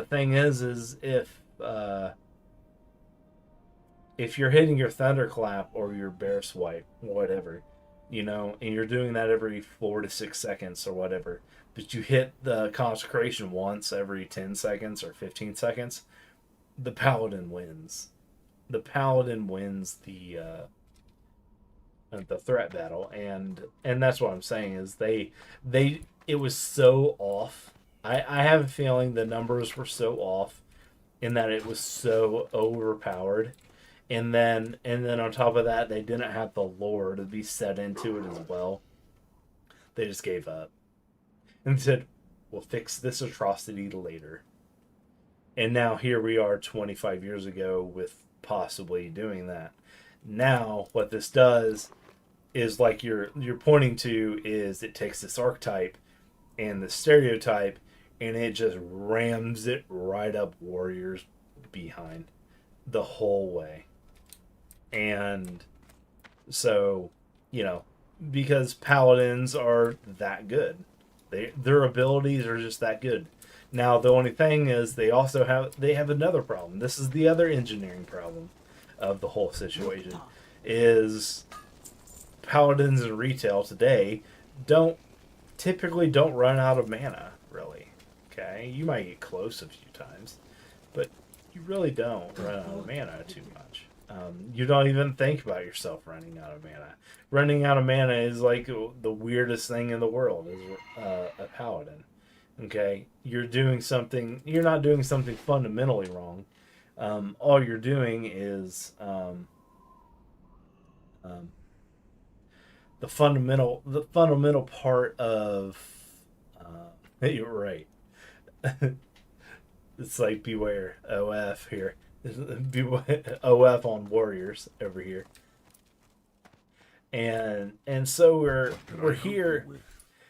thing is if you're hitting your thunderclap or your bear swipe, whatever, and you're doing that every 4 to 6 seconds or whatever, but you hit the consecration once every 10 seconds or 15 seconds, the paladin wins. The paladin wins the threat battle, and that's what I'm saying is it was so off. I have a feeling the numbers were so off in that it was so overpowered. And then on top of that, they didn't have the lore to be set into it as well. They just gave up and said, "We'll fix this atrocity later." And now here we are 25 years ago with possibly doing that. Now what this does is, like you're pointing to, is it takes this archetype and the stereotype and it just rams it right up Warriors behind the whole way. And so, because paladins are that good, their abilities are just that good. Now the only thing is they have another problem. This is the other engineering problem of the whole situation, is paladins in retail today typically don't run out of mana, really. Okay, you might get close a few times, but you really don't run out of mana too much. You don't even think about yourself running out of mana. Running out of mana is like the weirdest thing in the world, is a paladin. Okay, you're not doing something fundamentally wrong. All you're doing is the fundamental part of you're right. It's like beware OF here. OF on Warriors over here. And so we're here.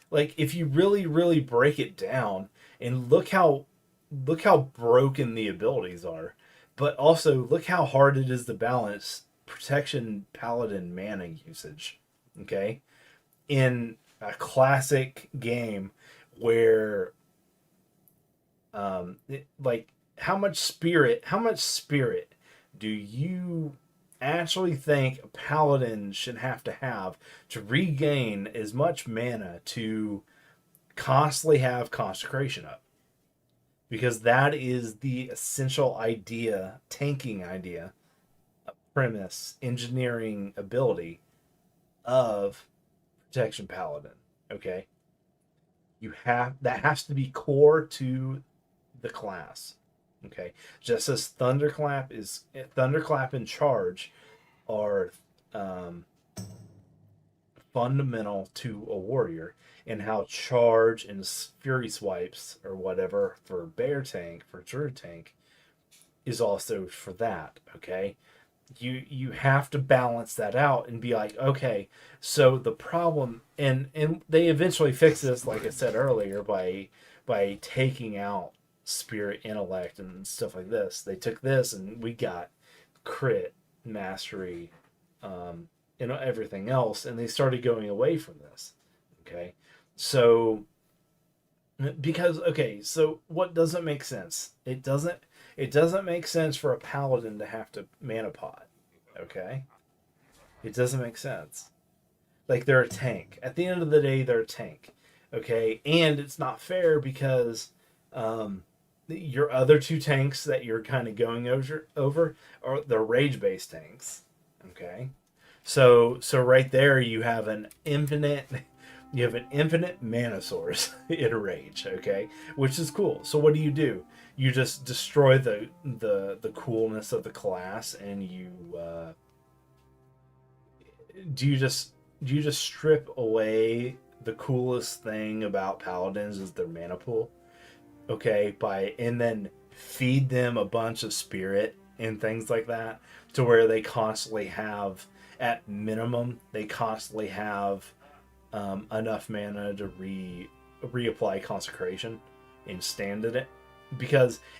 Like, if you really break it down and look how broken the abilities are, but also look how hard it is to balance protection paladin mana usage. Okay, in a classic game where how much spirit do you actually think a paladin should have to regain as much mana to constantly have consecration up? Because that is the essential idea, tanking idea, premise, engineering ability of protection paladin. Okay, that has to be core to the class. Okay, just as Thunderclap and Charge are fundamental to a warrior, and how Charge and Fury Swipes or whatever for Bear Tank, for Druid Tank, is also for that. Okay, you have to balance that out and be like, okay, so the problem, and they eventually fix this, like I said earlier, by taking out spirit, intellect, and stuff like this. They took this and we got crit, mastery, and everything else, and they started going away from this. Okay, so what doesn't make sense? It doesn't make sense for a paladin to have to mana pot. Okay, it doesn't make sense. Like, they're a tank. At the end of the day, they're a tank. Okay, and it's not fair because your other two tanks that you're kind of going over are the rage-based tanks. Okay, so right there you have an infinite mana source in rage. Okay, which is cool. So what do? You just destroy the coolness of the class, and do you just strip away the coolest thing about paladins is their mana pool? Okay, and then feed them a bunch of spirit and things like that, to where they constantly have, at minimum, enough mana to reapply consecration and stand at it.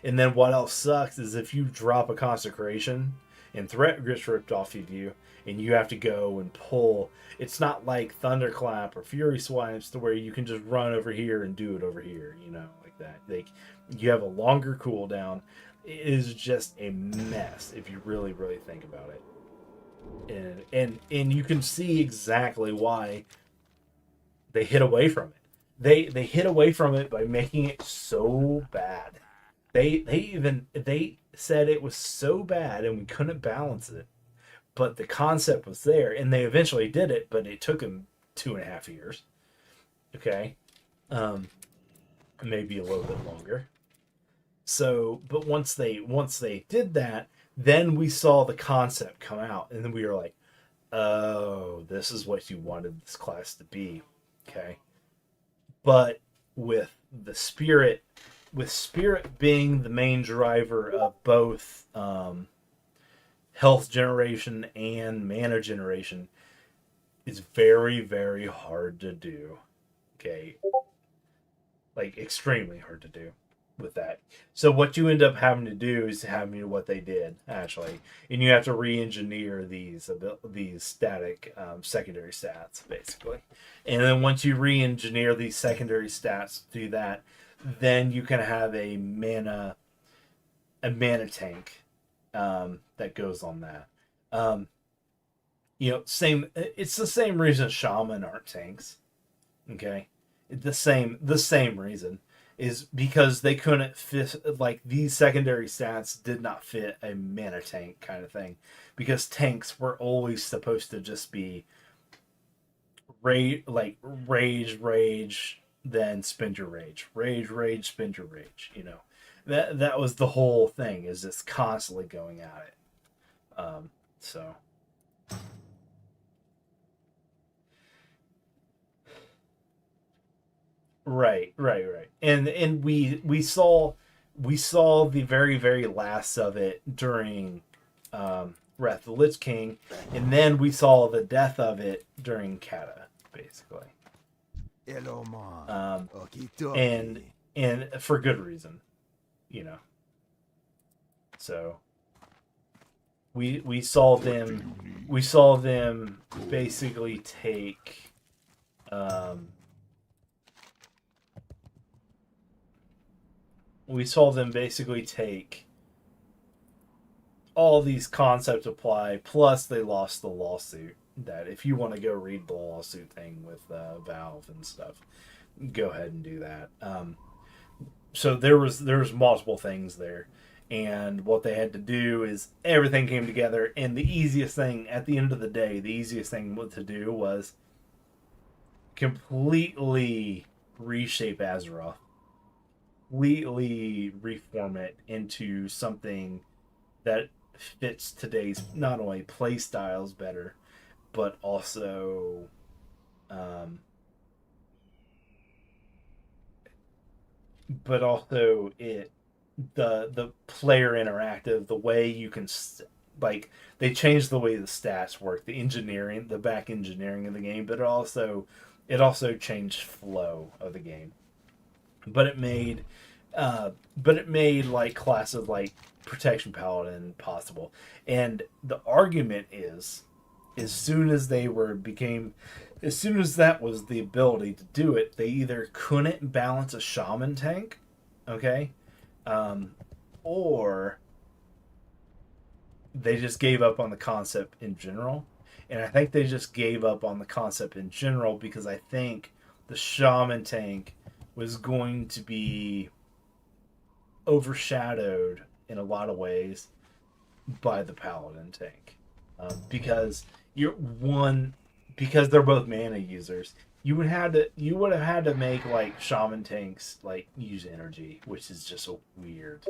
And then what else sucks is if you drop a consecration and threat gets ripped off of you, and you have to go and pull. It's not like Thunderclap or Fury Swipes to where you can just run over here and do it over here, like that. Like, you have a longer cooldown. It is just a mess if you really, really think about it. And you can see exactly why they hid away from it. They hid away from it by making it so bad. They said it was so bad and we couldn't balance it. But the concept was there, and they eventually did it, but it took them 2.5 years. Okay? Maybe a little bit longer. So, but once they did that, then we saw the concept come out, and then we were like, oh, this is what you wanted this class to be. Okay? But with Spirit being the main driver of both health generation and mana generation, is very, very hard to do. Okay? Like, extremely hard to do with that. So what you end up having to do is having what they did, actually. And you have to re-engineer these static secondary stats, basically. And then once you re-engineer these secondary stats to do that, then you can have a mana tank that goes on that. It's the same reason shaman aren't tanks. Okay? The same reason is because they couldn't fit, like, these secondary stats did not fit a mana tank kind of thing, because tanks were always supposed to just be rage, then spend your rage, spend your rage. That was the whole thing, is just constantly going at it. So right. And we saw the very, very last of it during Wrath of the Lich King, and then we saw the death of it during Kata, basically. And for good reason, So we saw them basically take all these concepts apply, plus they lost the lawsuit. That if you want to go read the lawsuit thing with Valve and stuff, go ahead and do that. So there was multiple things there, and what they had to do is everything came together, and the easiest thing at the end of the day, to do was completely reshape Azeroth, completely reform it into something that fits today's not only play styles better, but also the player interactive, the way you can they changed the way the stats work, the back engineering of the game, but it also changed flow of the game. But it made like classes like Protection Paladin possible. And the argument is, as soon as that was the ability to do it, they either couldn't balance a shaman tank, okay, or they just gave up on the concept in general. And I think they just gave up on the concept in general because I think the shaman tank was going to be overshadowed in a lot of ways by the paladin tank, because they're both mana users. You would have had to make like shaman tanks like use energy, which is just so weird.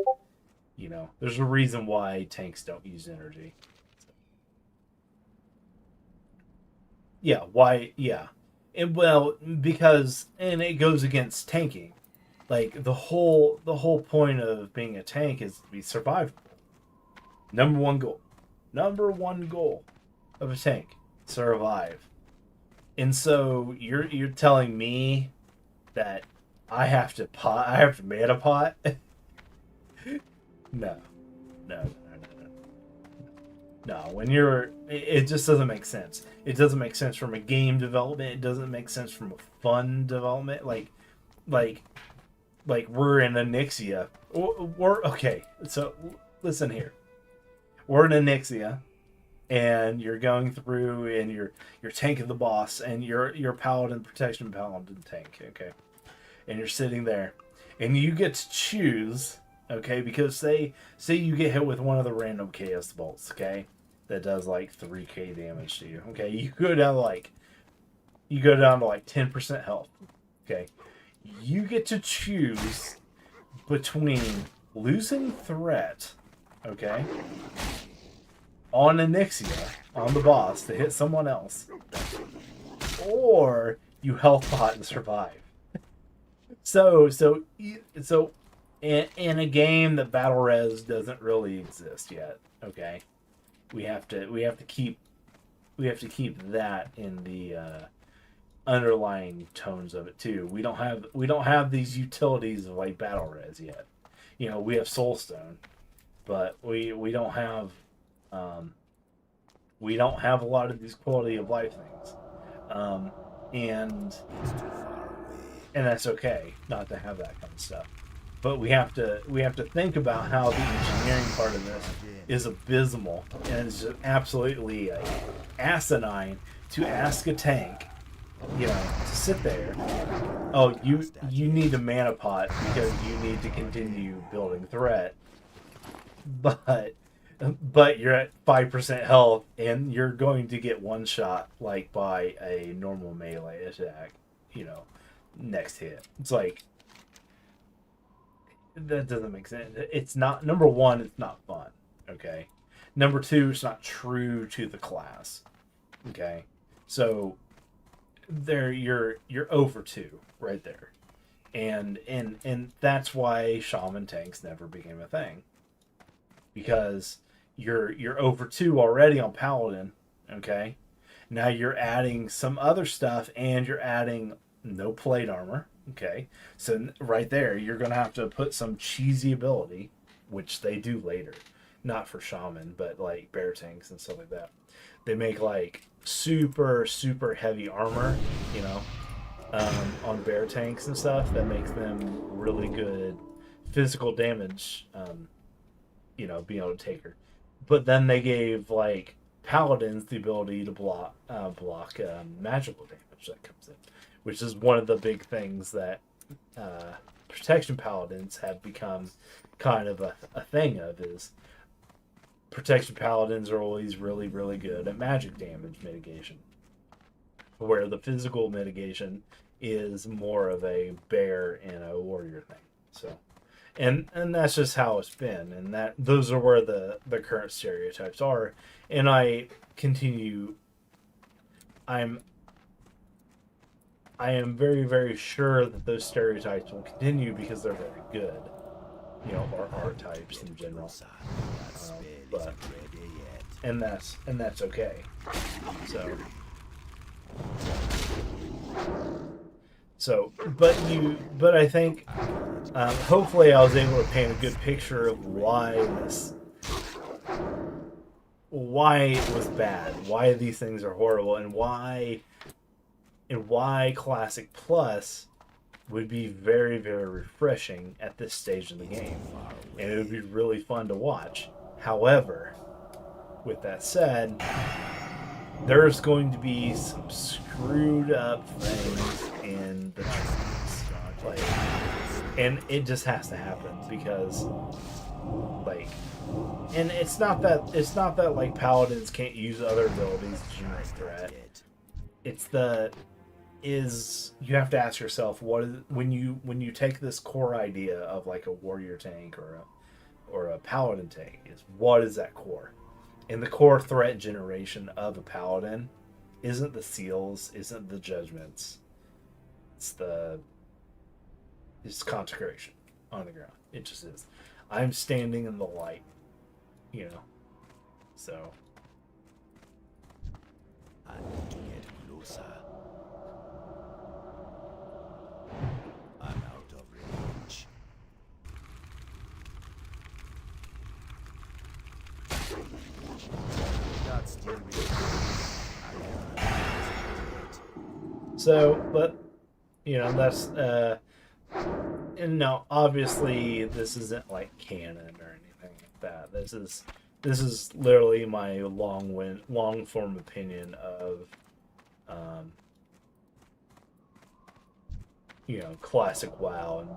There's a reason why tanks don't use energy. Yeah, why? Yeah, and because it goes against tanking. Like the whole point of being a tank is to be survivable. Number one goal of a tank, survive. And so you're telling me that I have to mana pot No. No. No, when it just doesn't make sense. It doesn't make sense from a game development. It doesn't make sense from a fun development. Like we're in Anixia. Okay, so listen here. We're in Anixia, and you're going through, and you're tanking the boss, and you're Paladin, Protection Paladin tank, okay? And you're sitting there, and you get to choose. Okay, because say you get hit with one of the random chaos bolts, okay, that does like 3k damage to you. Okay, you go down to like 10% health. Okay, you get to choose between losing threat, okay, on Anixia, on the boss to hit someone else, or you health pot and survive. So in a game that battle res doesn't really exist yet, okay, we have to keep that in the underlying tones of it too. We don't have these utilities of like battle res yet. You know, we have Soulstone, but we don't have a lot of these quality of life things, and that's okay not to have that kind of stuff. But we have to think about how the engineering part of this is abysmal, and it's just absolutely asinine to ask a tank, you know, to sit there. Oh, you need a mana pot because you need to continue building threat, but you're at 5% health and you're going to get one shot like by a normal melee attack, you know, next hit. It's like, that doesn't make sense. It's not, number one, it's not fun. Okay. Number two, it's not true to the class. Okay. So there you're 0 for 2 right there. And that's why shaman tanks never became a thing. Because you're 0 for 2 already on Paladin. Okay. Now you're adding some other stuff, and you're adding no plate armor. Okay, so right there, you're going to have to put some cheesy ability, which they do later. Not for shaman, but like bear tanks and stuff like that. They make like super, super heavy armor, you know, on bear tanks and stuff that makes them really good physical damage, you know, being able to take her. But then they gave like paladins the ability to block magical damage that comes in, which is one of the big things that protection paladins have become kind of a thing of, is protection paladins are always really, really good at magic damage mitigation, where the physical mitigation is more of a bear and a warrior thing. So, and that's just how it's been, and that those are where the current stereotypes are. And I am very, very sure that those stereotypes will continue because they're very good, you know, or archetypes in general. But and that's okay. But I think hopefully I was able to paint a good picture of why it was bad, why these things are horrible, and why Classic Plus would be very, very refreshing at this stage of the game, and it would be really fun to watch. However, with that said, there's going to be some screwed up things in the trees, like, and it just has to happen because, like, and it's not that like paladins can't use other abilities to generate threat. You have to ask yourself, what is, when you take this core idea of like a warrior tank or a paladin tank, is what is that core? And the core threat generation of a paladin isn't the seals, isn't the judgments. It's consecration on the ground. It just is. I'm standing in the light, you know. So I need to get closer. I'm out of range. cannot steal with I So, but that's and no, obviously this isn't like canon or anything like that. This is literally my long form opinion of classic WoW and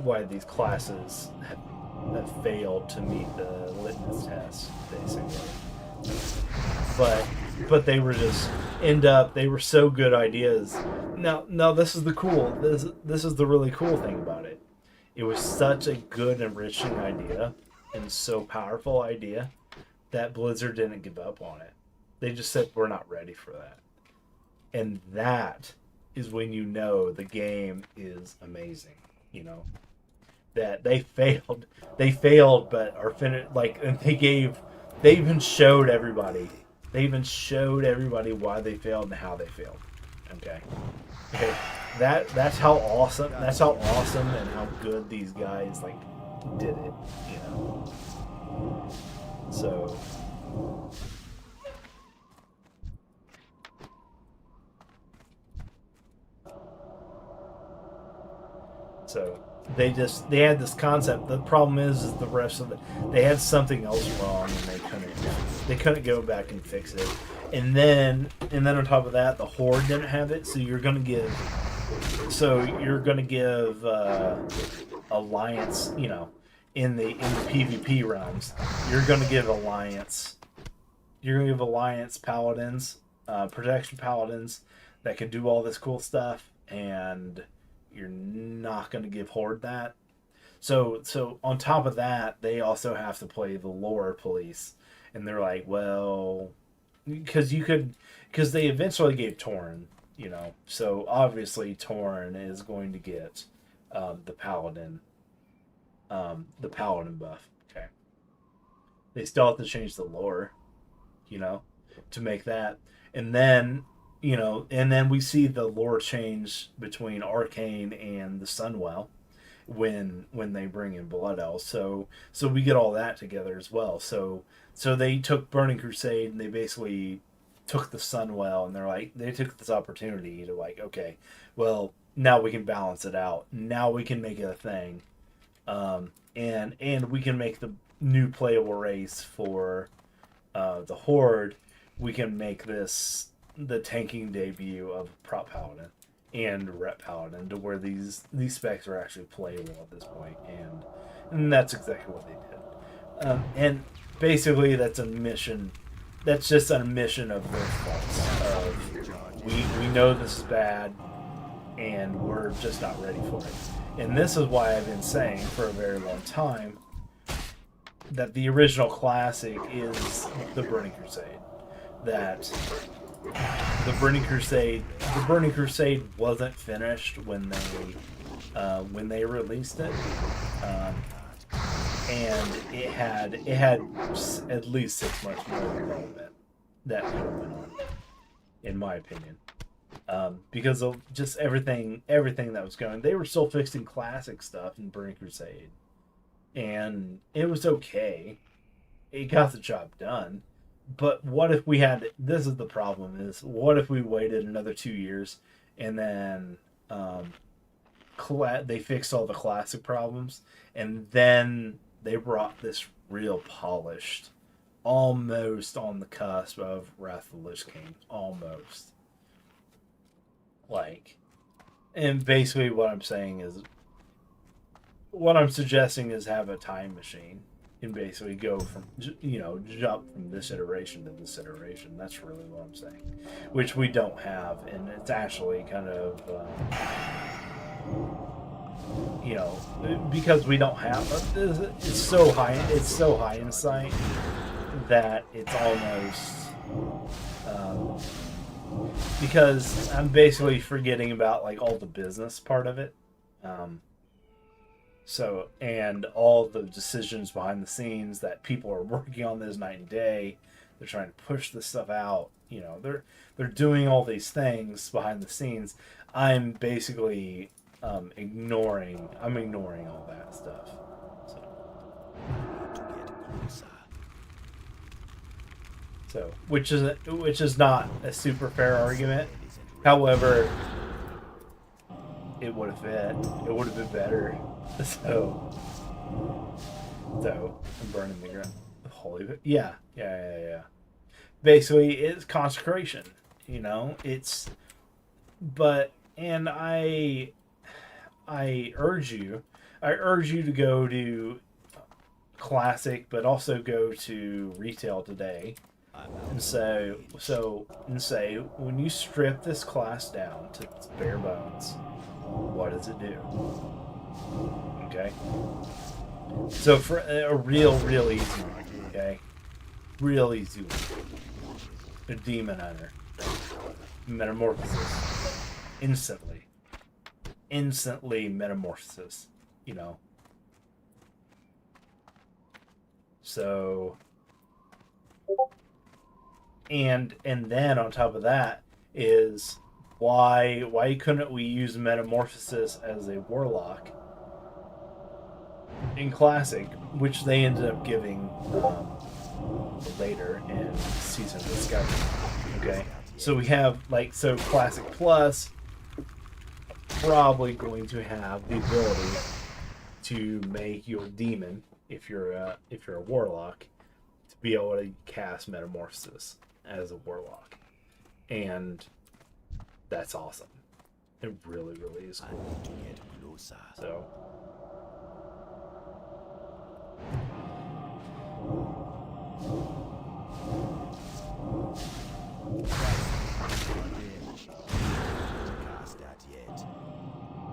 why these classes have failed to meet the litmus test, basically. But they were just they were so good ideas. Now this is this is the really cool thing about it. It was such a good, enriching idea and so powerful idea that Blizzard didn't give up on it. They just said, we're not ready for that. And that is when you know the game is amazing. That they failed, but are finished. And they even showed everybody why they failed and how they failed. Okay. That's how awesome and how good these guys did it. So. So they had this concept. The problem is the rest of they had something else wrong and they couldn't go back and fix it. And then on top of that, the Horde didn't have it. So you're gonna give Alliance, in the PvP realms, you're gonna give Alliance Paladins, Protection Paladins that can do all this cool stuff, and you're not going to give Horde that. So on top of that, they also have to play the lore police, and they're like, well, because they eventually gave Tauren, so obviously Tauren is going to get the paladin buff. Okay, they still have to change the lore, to make that, and then we see the lore change between Arcane and the Sunwell when they bring in Blood Elves. So we get all that together as well. So they took Burning Crusade and they basically took the Sunwell, and they took this opportunity to okay, well, now we can balance it out. Now we can make it a thing. And we can make the new playable race for the Horde. We can make this the tanking debut of Prop Paladin and Rep Paladin, to where these specs are actually playable at this point, and that's exactly what they did. And basically, that's a mission. That's just a mission of their faults. We know this is bad, and we're just not ready for it. And this is why I've been saying for a very long time that the original classic is the Burning Crusade. That the Burning Crusade wasn't finished when they released it, and it had at least 6 months more development that could have went on, in my opinion, because of just everything that was going. They were still fixing classic stuff in Burning Crusade, and it was okay. It got the job done. But what if we had... This is the problem, is what if we waited another 2 years and then they fixed all the classic problems, and then they brought this real polished, almost on the cusp of Wrath of the Lich King. Almost. And basically what I'm saying is... What I'm suggesting is have a time machine. And basically go from, jump from this iteration to this iteration. That's really what I'm saying. Which we don't have, and it's actually kind of, because we don't have, it's so high in sight that it's almost, because I'm basically forgetting about all the business part of it. So, and all the decisions behind the scenes that people are working on this night and day, they're trying to push this stuff out. They're doing all these things behind the scenes. I'm basically ignoring all that stuff. So. So, which is not a super fair argument. However, it would have fit. It would have been better. So I'm burning the ground. Holy, yeah. Basically, it's consecration. You know, and I urge you to go to Classic, but also go to retail today. And say, when you strip this class down to its bare bones, what does it do? Okay? So for a real easy one, okay? Real easy one. A demon hunter. Metamorphosis. Instantly metamorphosis. You know? So... And then on top of that is why couldn't we use metamorphosis as a warlock in Classic, which they ended up giving later in Season of Discovery. Okay, so we have Classic Plus probably going to have the ability to make your demon, if you're a warlock, to be able to cast metamorphosis as a warlock, and that's awesome. It really is cool.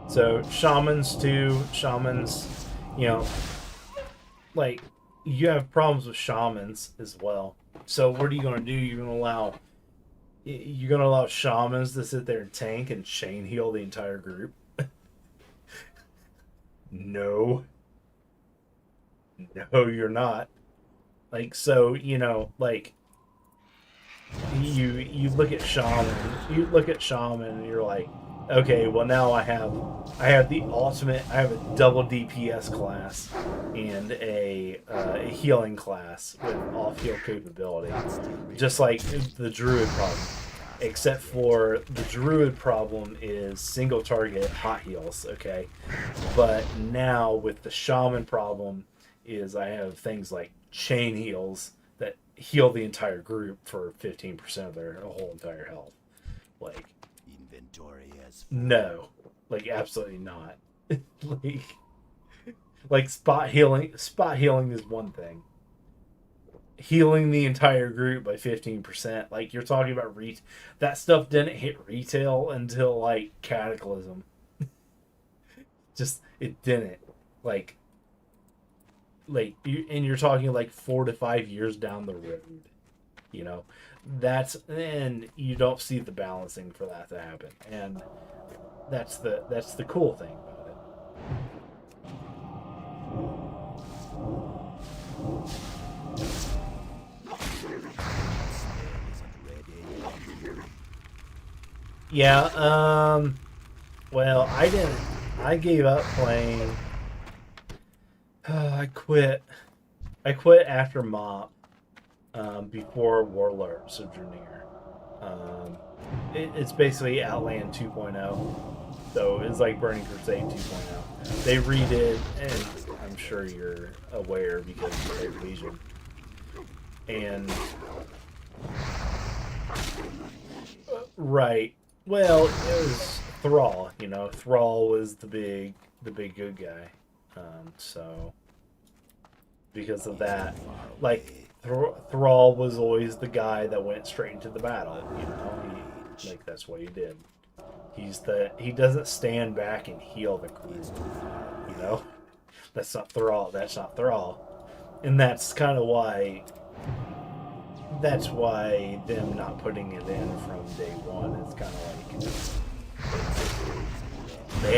So shamans too. Shamans, you know, you have problems with shamans as well. So what are you going to do? You're going to allow shamans to sit there and tank and chain heal the entire group? No, you're not. You look at shaman and you're like, okay, well now I have the ultimate. I have a double DPS class and a healing class with off heal capability, just like the druid problem. Except for the druid problem is single target hot heals, okay? But now with the shaman problem is I have things like chain heals that heal the entire group for 15% of their whole entire health. Inventory has no, absolutely not. Spot healing is one thing. Healing the entire group by 15%, you're talking about that stuff didn't hit retail until Cataclysm. It didn't. And you're talking 4 to 5 years down the road. You know, and you don't see the balancing for that to happen, and that's the cool thing about it. Yeah, well, I gave up playing. I quit after MoP, before Warlords of Draenor. It's basically Outland 2.0, so it's like Burning Crusade 2.0. They redid, and I'm sure you're aware because you played Legion. And right. Well, it was Thrall. You know, Thrall was the big good guy. So because of that, Thrall was always the guy that went straight into the battle. You know, that's what he did. He doesn't stand back and heal the crew. You know, that's not Thrall. And that's kind of why. That's why them not putting it in from day one is kind of they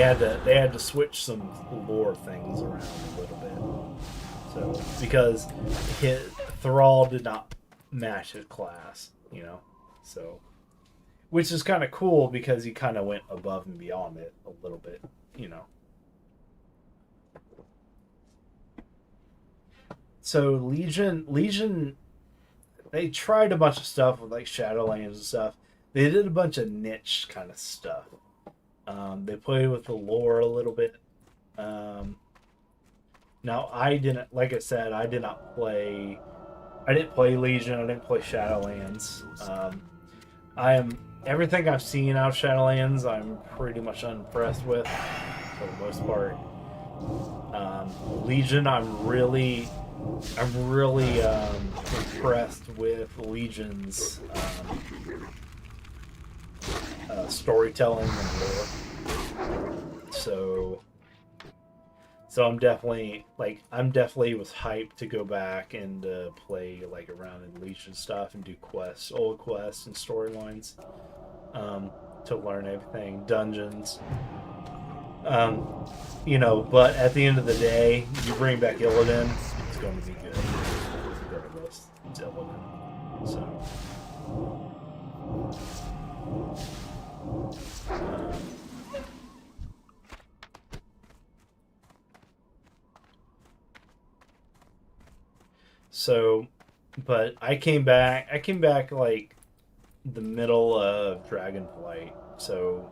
had to switch some lore things around a little bit. So because Thrall did not match his class, you know, so which is kind of cool because he kind of went above and beyond it a little bit, you know. So Legion. they tried a bunch of stuff with like Shadowlands and stuff. They did a bunch of niche kind of stuff. They played with the lore a little bit. Now I didn't, like I said, I didn't play Legion. I didn't play Shadowlands. Everything I've seen out of Shadowlands, I'm pretty much unimpressed with for the most part. Legion, I'm really impressed with Legion's storytelling and lore. So I'm definitely was hyped to go back and play like around in Legion stuff and do quests, old quests and storylines, to learn everything, dungeons. But at the end of the day, you bring back Illidan, it's going to be good. Regardless, it's Illidan. But I came back like the middle of Dragonflight, so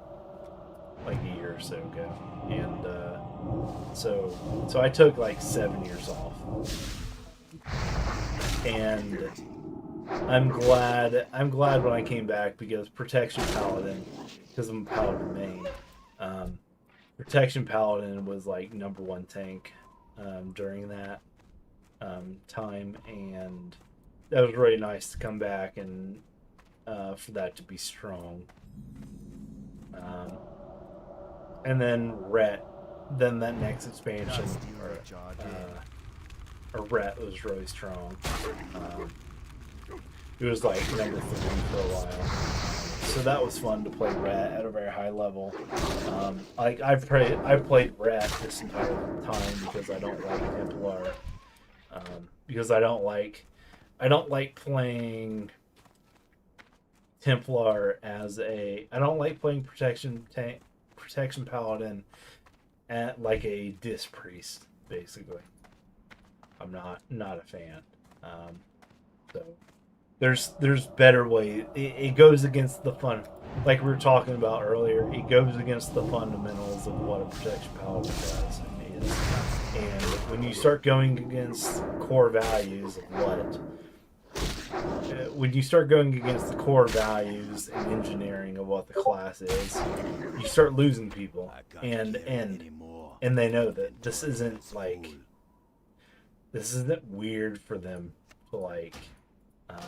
like a year or so ago, and so I took like 7 years off, and I'm glad when I came back because Protection Paladin, because I'm a Paladin main, Protection Paladin was like #1 tank during that time, and that was really nice to come back and for that to be strong. And then then that next expansion, Ret was really strong. It was like #3 for a while. So that was fun to play Ret at a very high level. I've played Ret this entire time because I don't like Templar. Because I don't like playing Templar I don't like playing Protection Paladin at like a Dis Priest, basically. I'm not a fan. So there's better ways. It goes against the fun, like we were talking about earlier. It goes against the fundamentals of what a Protection Paladin does and is. And when you start going against core values of when you start going against the core values and engineering of what the class is, you start losing people, and they know that this isn't weird for them to like. I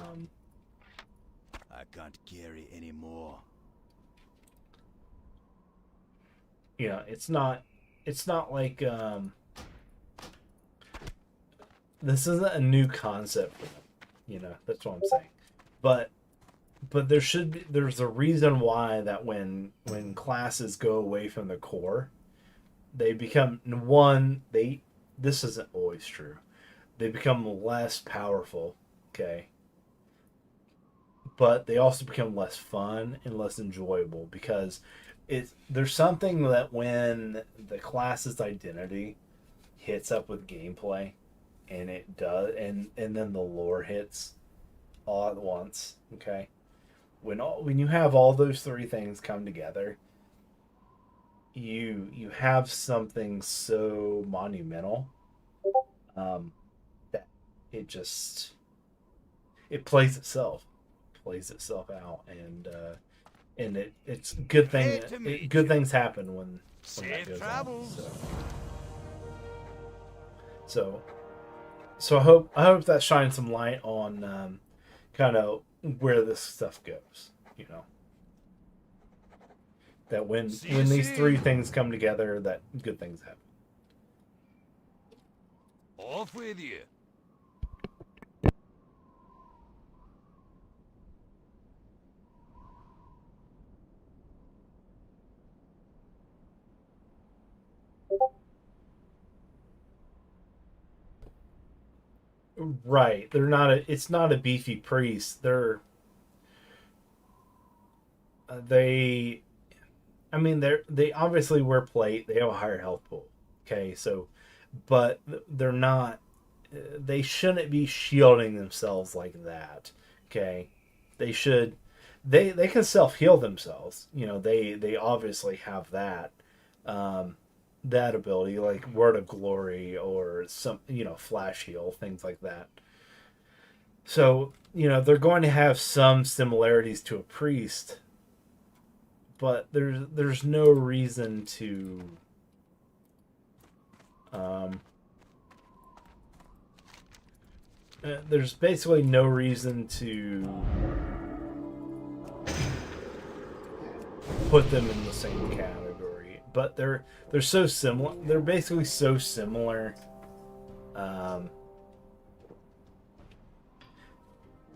can't carry anymore. It's not like this isn't a new concept for them. That's what I'm saying. But there's a reason why that when classes go away from the core, they become this isn't always true. They become less powerful, okay? But they also become less fun and less enjoyable because there's something that when the class's identity hits up with gameplay, and it does, and then the lore hits all at once, okay? When you have all those three things come together, you have something so monumental that it plays itself out, and it's good thing. Good things happen when that goes on. So I hope that shines some light on kind of where this stuff goes. That when these three things come together, that good things happen. Off with you. Right. It's not a beefy priest. They obviously wear plate. They have a higher health pool. Okay, so but they shouldn't be shielding themselves like that Okay, they should. They can self-heal themselves. You know, they obviously have that that ability, like Word of Glory or some, you know, Flash Heal, things like that. So, you know, they're going to have some similarities to a priest, but there's no reason to there's basically no reason to put them in the same category. But they're so similar. They're basically so similar.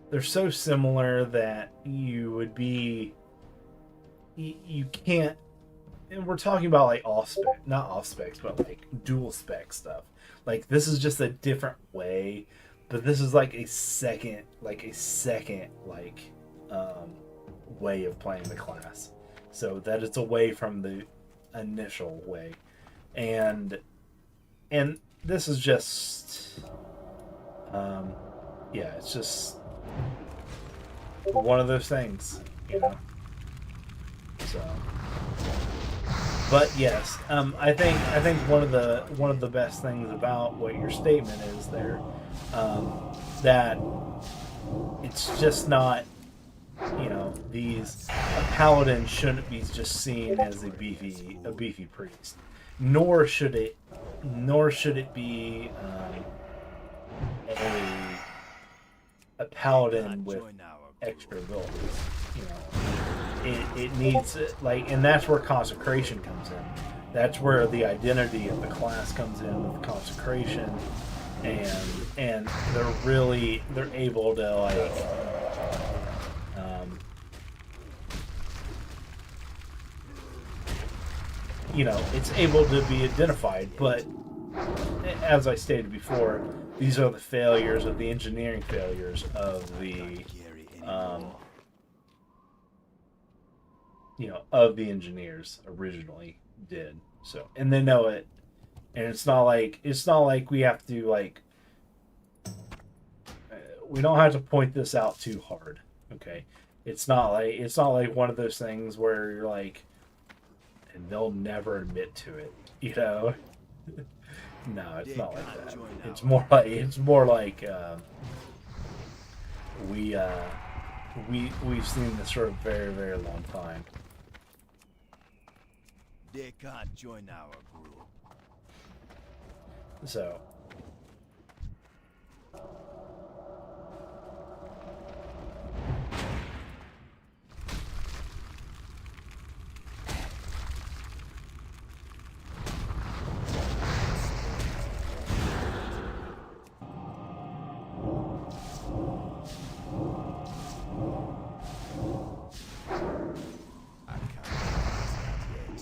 They're so similar that you would be you can't. And we're talking about like not off specs, but like dual spec stuff. Like this is just a different way, but this is like a second way of playing the class, so that it's away from the initial way, and this is just yeah, it's just one of those things, you know. So. But yes, I think one of the best things about what your statement is there, that it's just not, you know, a paladin shouldn't be just seen as a beefy priest, nor should it be a paladin with extra abilities, you know. It needs, like, and that's where consecration comes in. That's where the identity of the class comes in with consecration, and they're able to, like, you know, it's able to be identified. But as I stated before, these are the failures of the engineering failures of the you know, of the engineers originally did. So, and they know it, and it's not like we have to, like, we don't have to point this out too hard. Okay, it's not like one of those things where you're like, and they'll never admit to it, you know. No, it's not like that. It's more like we've seen this for a very, very long time. They can't join our group. So.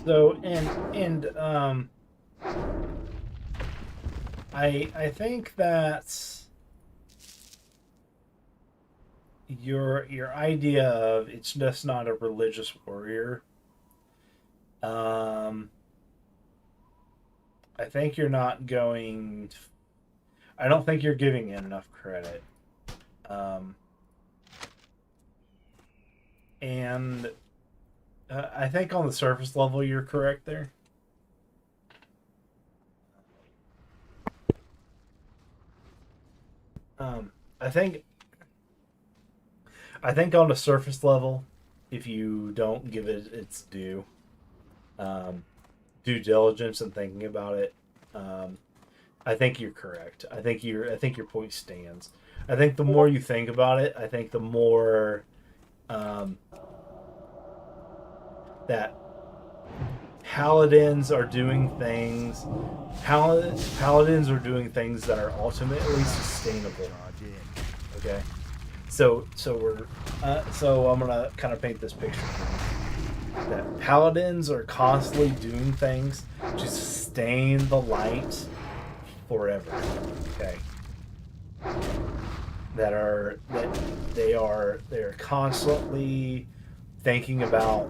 So, I think that your idea of it's just not a religious warrior, I think you're not going. I don't think you're giving it enough credit, and. I think on the surface level you're correct there. I think on the surface level, if you don't give it its due diligence and thinking about it, I think you're correct. I think your point stands. I think the more you think about it, I think the more that paladins are doing things that are ultimately sustainable. Okay, so I'm gonna kind of paint this picture that paladins are constantly doing things to sustain the light forever. Okay, they're constantly thinking about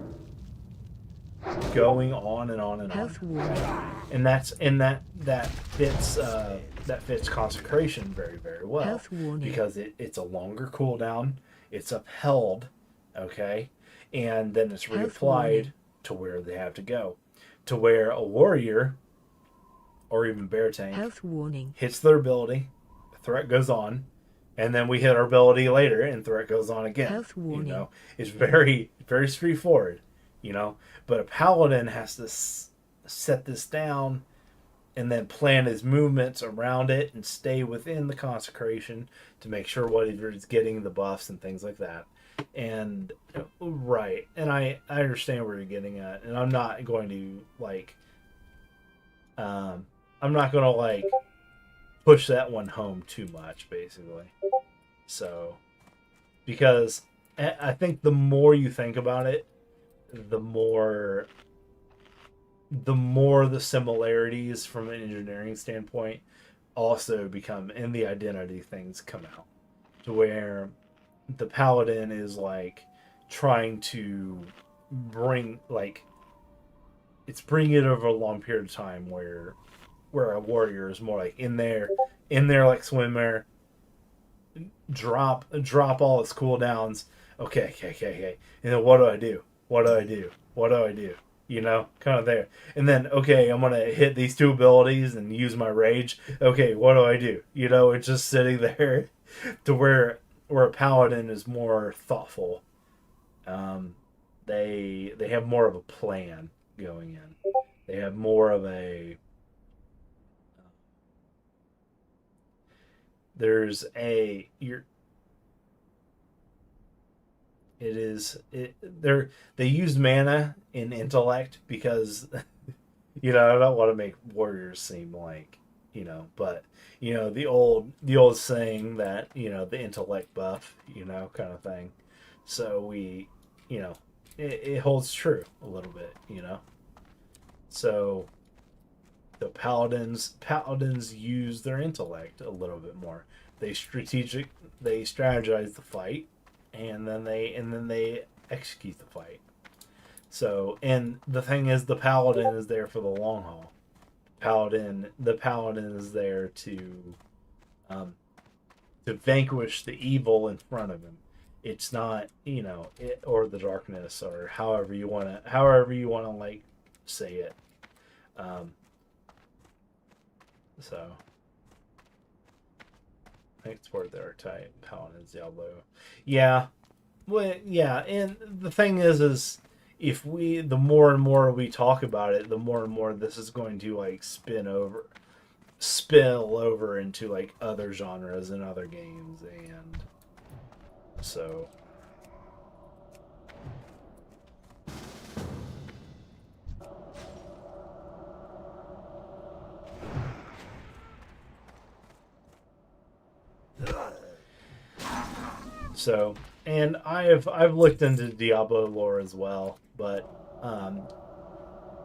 going on and on and Health on, warning. and that fits consecration very, very well, Health warning. because it's a longer cooldown, it's upheld, okay, and then it's Health reapplied warning. to where they have to go, to where a warrior or even bear tank Health warning. hits their ability, threat goes on, and then we hit our ability later and threat goes on again. Health warning. You know, it's very, very straightforward, you know, but a paladin has to set this down and then plan his movements around it and stay within the consecration to make sure whatever is getting the buffs and things like that. And right, and I understand where you're getting at, and I'm not going to like I'm not gonna like push that one home too much, basically. So, because I think the more you think about it, the more the similarities from an engineering standpoint also become, and the identity things come out, to where the paladin is like trying to bring like it's bringing it over a long period of time, where a warrior is more like in there like swimmer, drop all its cooldowns. Okay. And then what do I do? You know, kind of there. And then, okay, I'm going to hit these two abilities and use my rage. Okay, what do I do? You know, it's just sitting there to where a paladin is more thoughtful. They have more of a plan going in. They have more of a... There's a... They use mana in intellect because you know, I don't want to make warriors seem like, you know, but you know, the old saying that, you know, the intellect buff, you know, kind of thing. So we, you know, it holds true a little bit, you know. So the paladins use their intellect a little bit more. They strategize the fight, and then they execute the fight. So, and the thing is, the paladin is there for the long haul. The paladin is there to vanquish the evil in front of him. It's not, you know, or the darkness, or however you wanna like say it. So I think it's word the archetype paladin's Diablo. Yeah. Well, yeah, and the thing is if the more and more we talk about it, the more and more this is going to like spill over into like other genres and other games, and so and I've looked into Diablo lore as well, but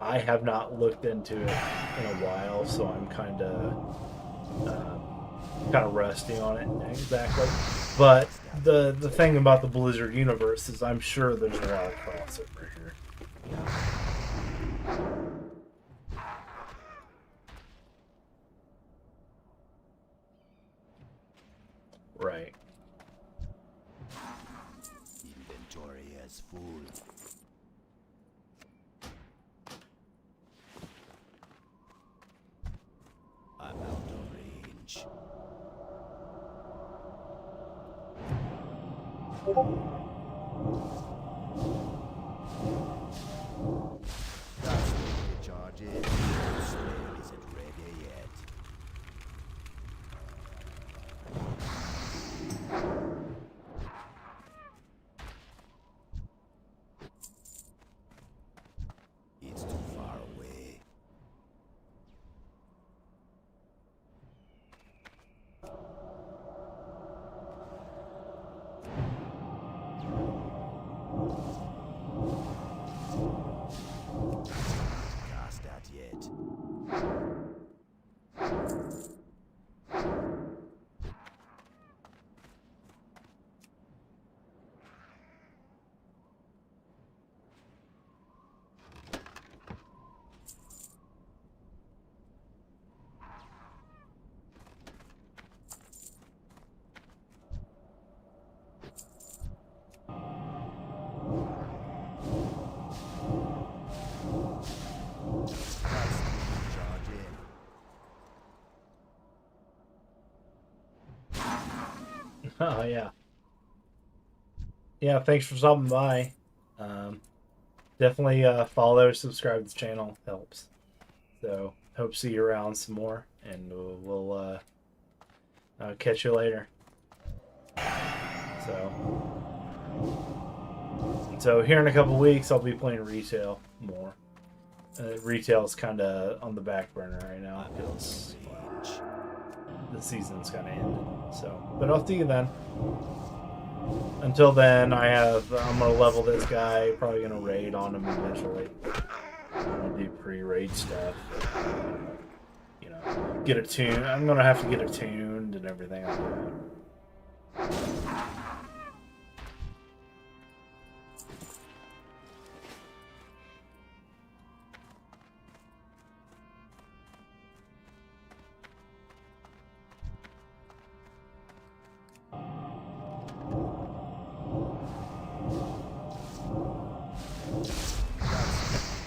I have not looked into it in a while, so I'm kind of rusty on it exactly. But the thing about the Blizzard universe is I'm sure there's a lot of crossover here. Right. Inventory is full. I'm out of range. That's the way to charge it. The slave isn't ready yet. It's too far away. Oh, yeah. Yeah, thanks for stopping by. Definitely follow, subscribe to the channel. Helps. So, hope to see you around some more. And we'll catch you later. So here in a couple weeks, I'll be playing retail more. Retail's kind of on the back burner right now because the season's kind of ended. So, but I'll see you then. Until then, I'm gonna level this guy. Probably gonna raid on him eventually. I'm gonna do pre-raid stuff. You know, get it tuned. I'm gonna have to get it tuned and everything like that.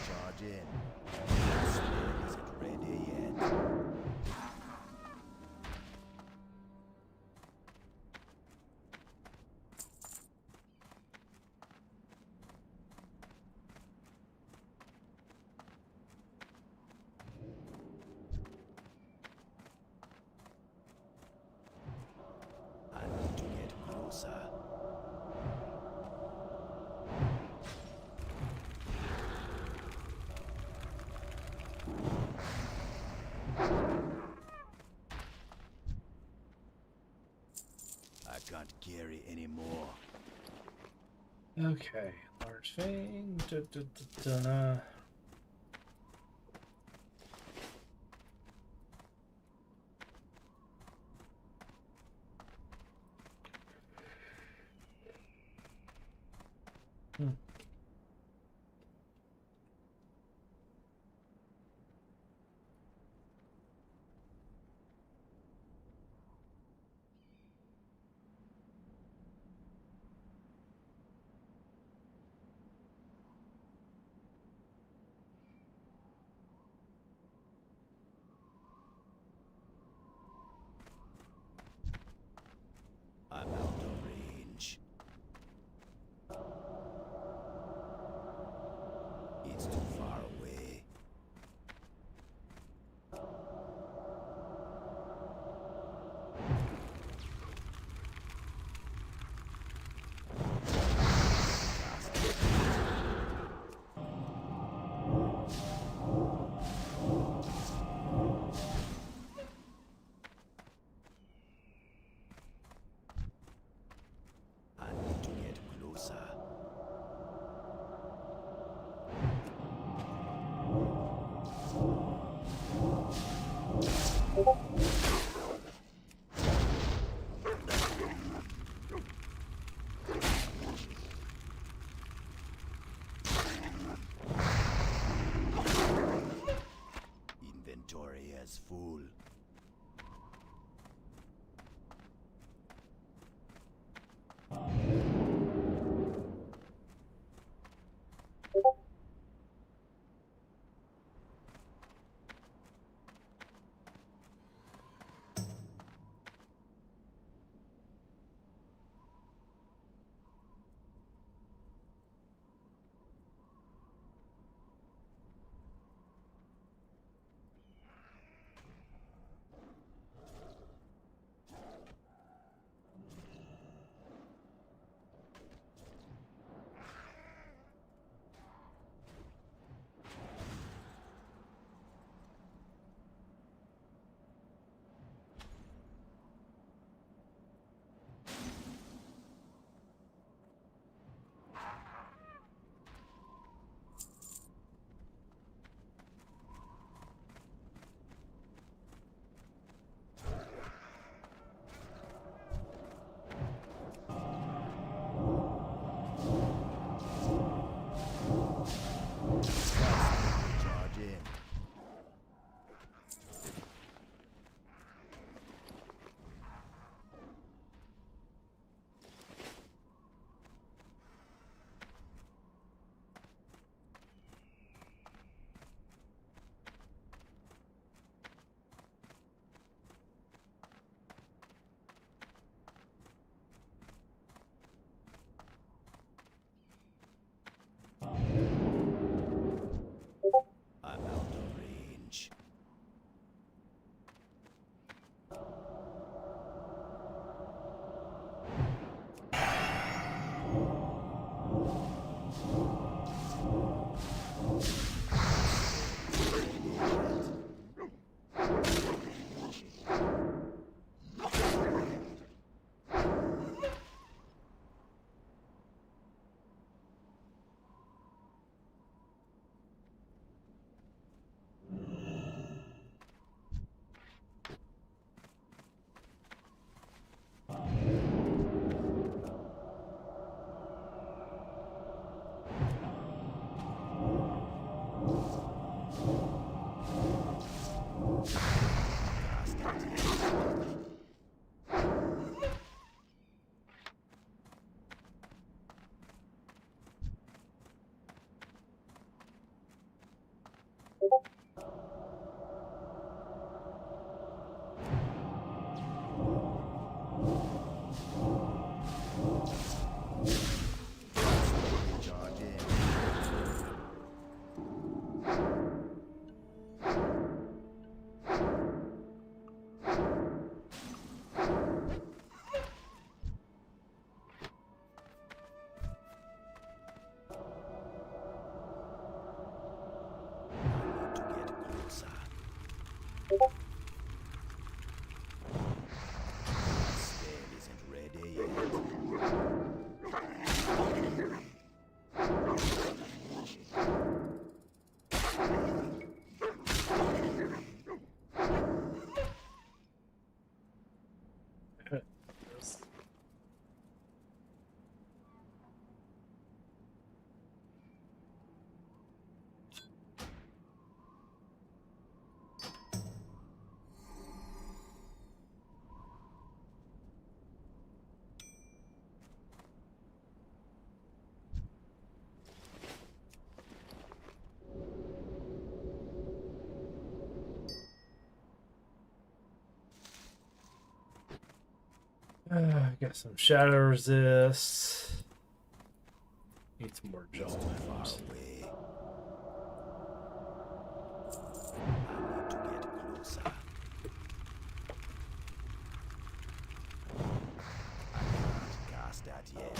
Charge in. Your slave isn't ready yet. I need to get closer. I can't carry anymore. Okay, large fang. Da, da, da, da. I'm out of range. Got some shadow resist. Need some more Far jumps. away. I need to get closer. I can't cast that yet.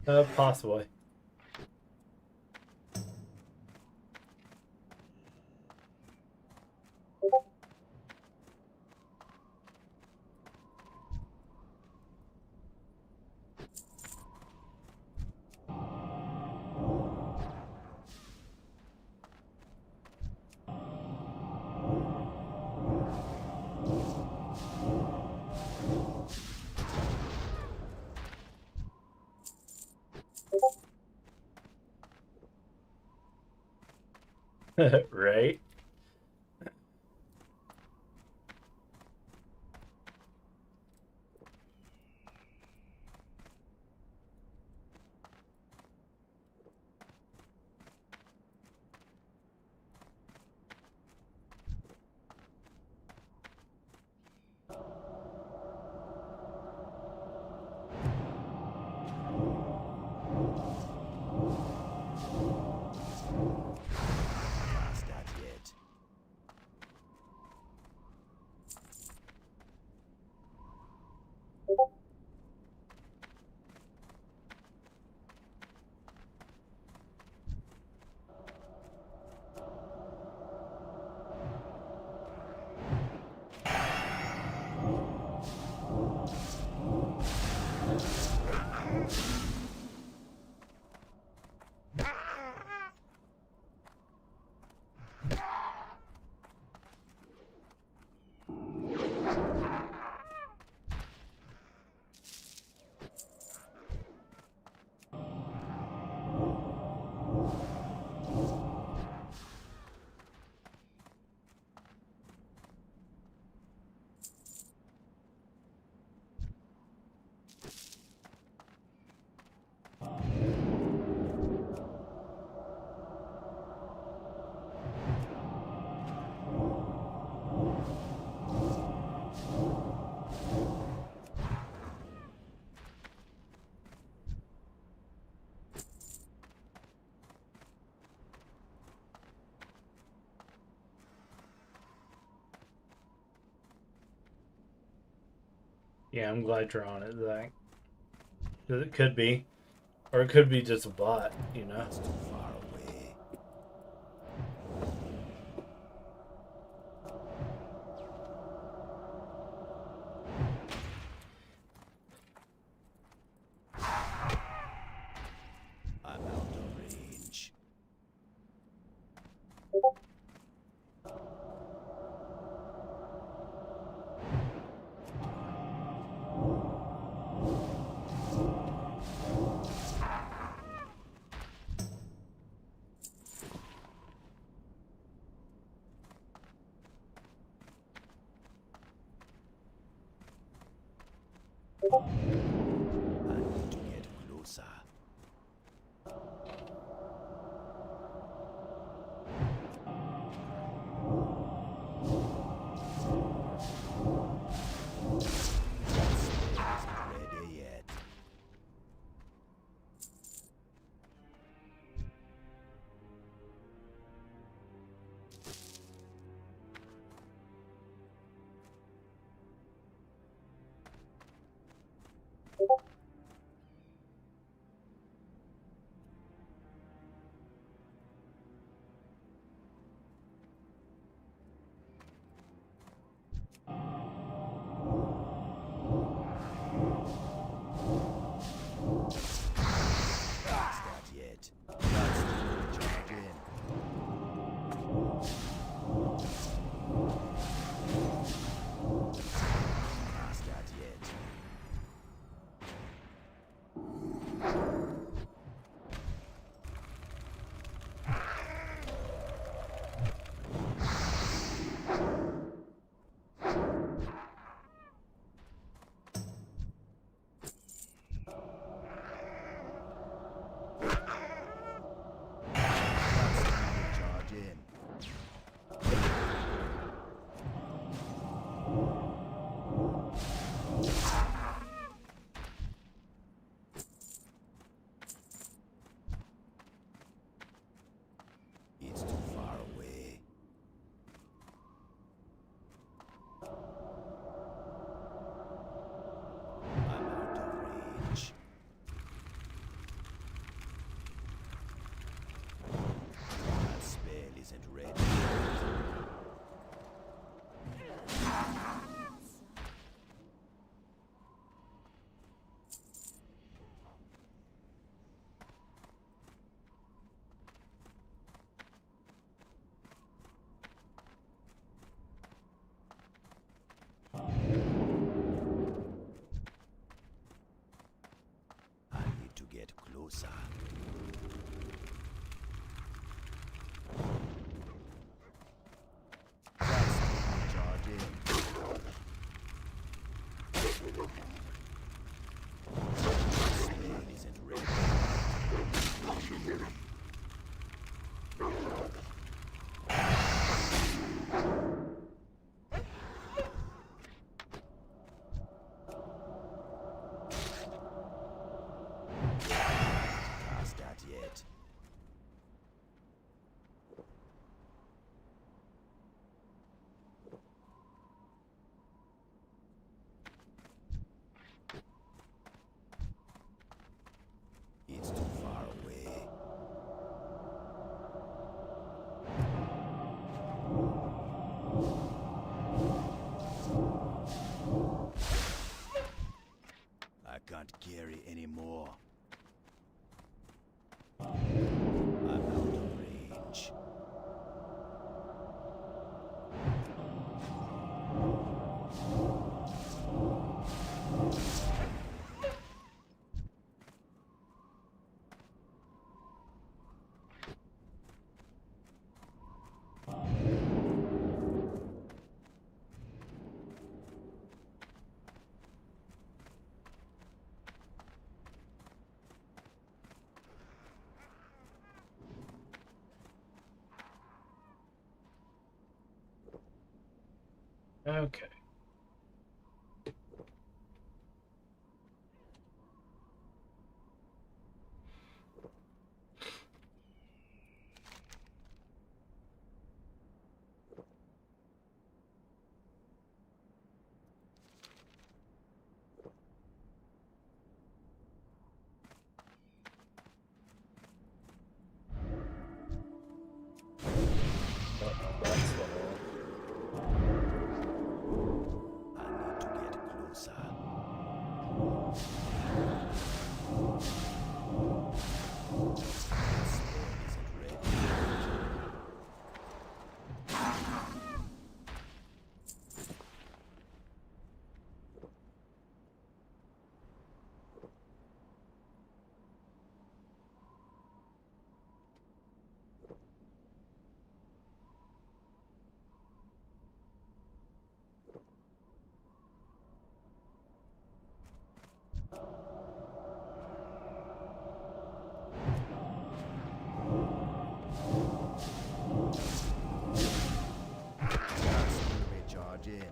Possibly. Right? That's not it. Yeah, I'm glad you're on it, Zach. 'Cause it could be. Or it could be just a bot, you know? That's too far away. I'm out of range. I need to get closer. That isn't ready yet. closer. That's charging. Slade isn't ready. Cast that yet. It's too far away. I can't carry anymore. I'm out of range. Okay. That's the hole. I need to get closer. Slade isn't ready. Just recharge in.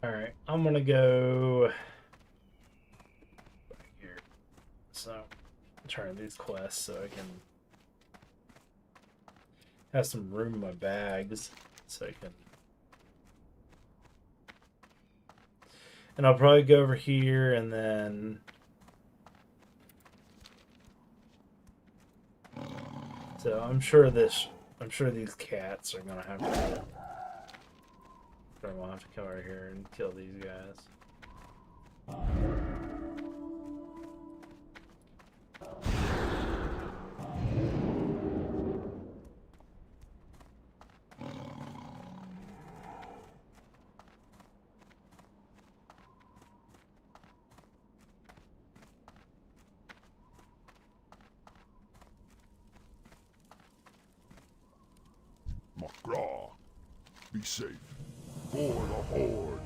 Alright, I'm gonna go back here. So, I'm trying to do these quests so I can have some room in my bags so I can. And I'll probably go over here and then. So I'm sure these cats are gonna have to. I'm gonna have to come over here and kill these guys. McGraw, be safe. For the Horde.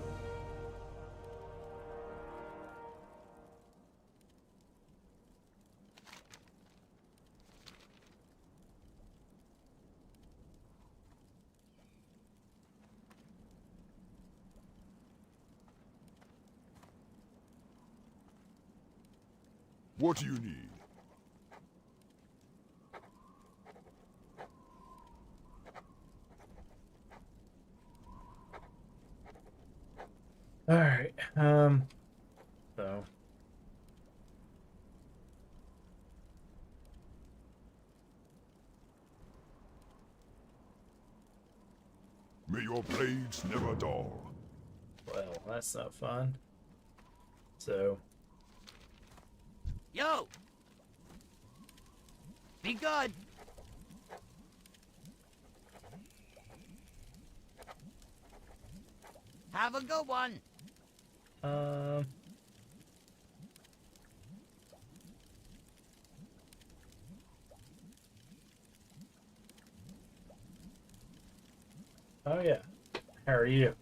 What do you need? May your blades never dull. Well, that's not fun. So, Yo! Be good! Have a good one! Oh yeah. How are you?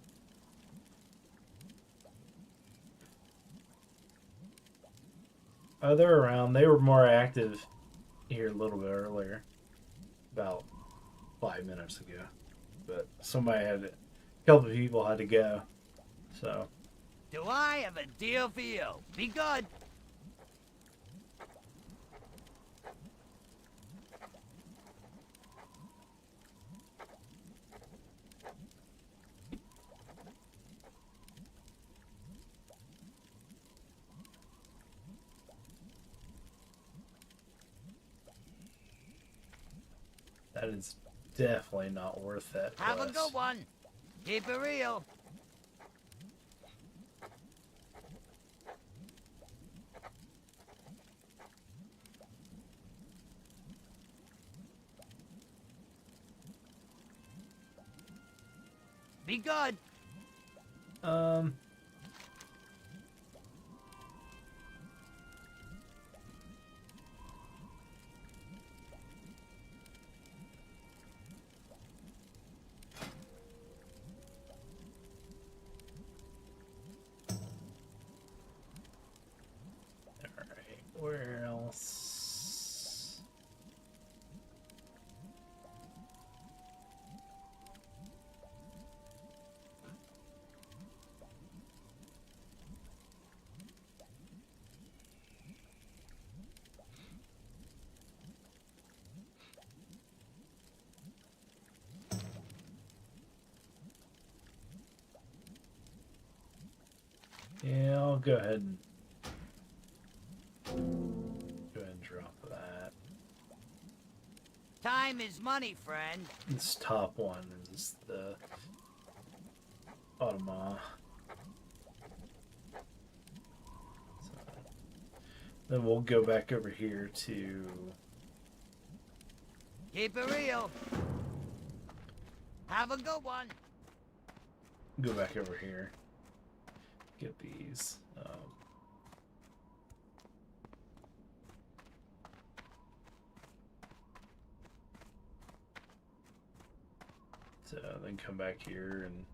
Oh, they're around. They were more active here a little bit earlier. About 5 minutes ago. But somebody had... A couple of people had to go. So... Do I have a deal for you? Be good! That is definitely not worth that Have a quest. good one! Keep it real! Be good! Alright, where else? Yeah, I'll go ahead and drop that. Time is money, friend. This top one is the Automa. So, then we'll go back over here to Keep it real! Have a good one! go back over here. Get these. So then come back here, and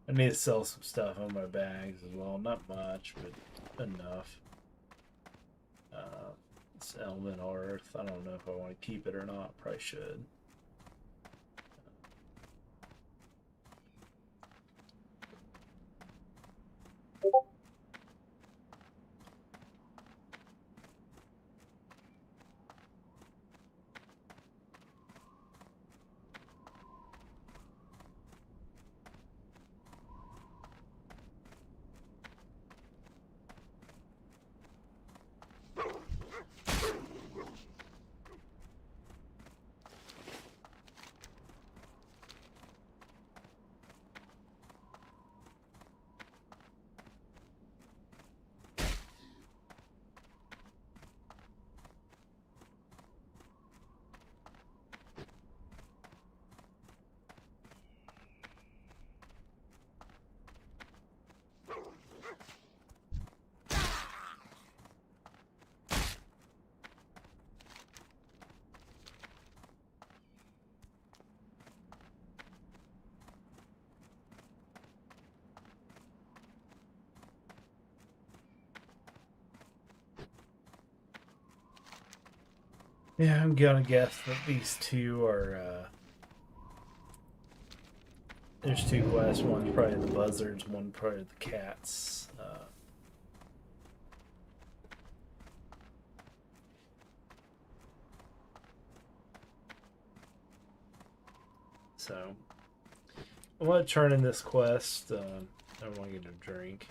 I need to sell some stuff on my bags as well. Not much, but enough. It's elemental earth. I don't know if I want to keep it or not. Probably should. Yeah, I'm gonna guess that these two are, there's two quests. One's probably the buzzards, one probably the cats. So, I want to turn in this quest. I want to get a drink.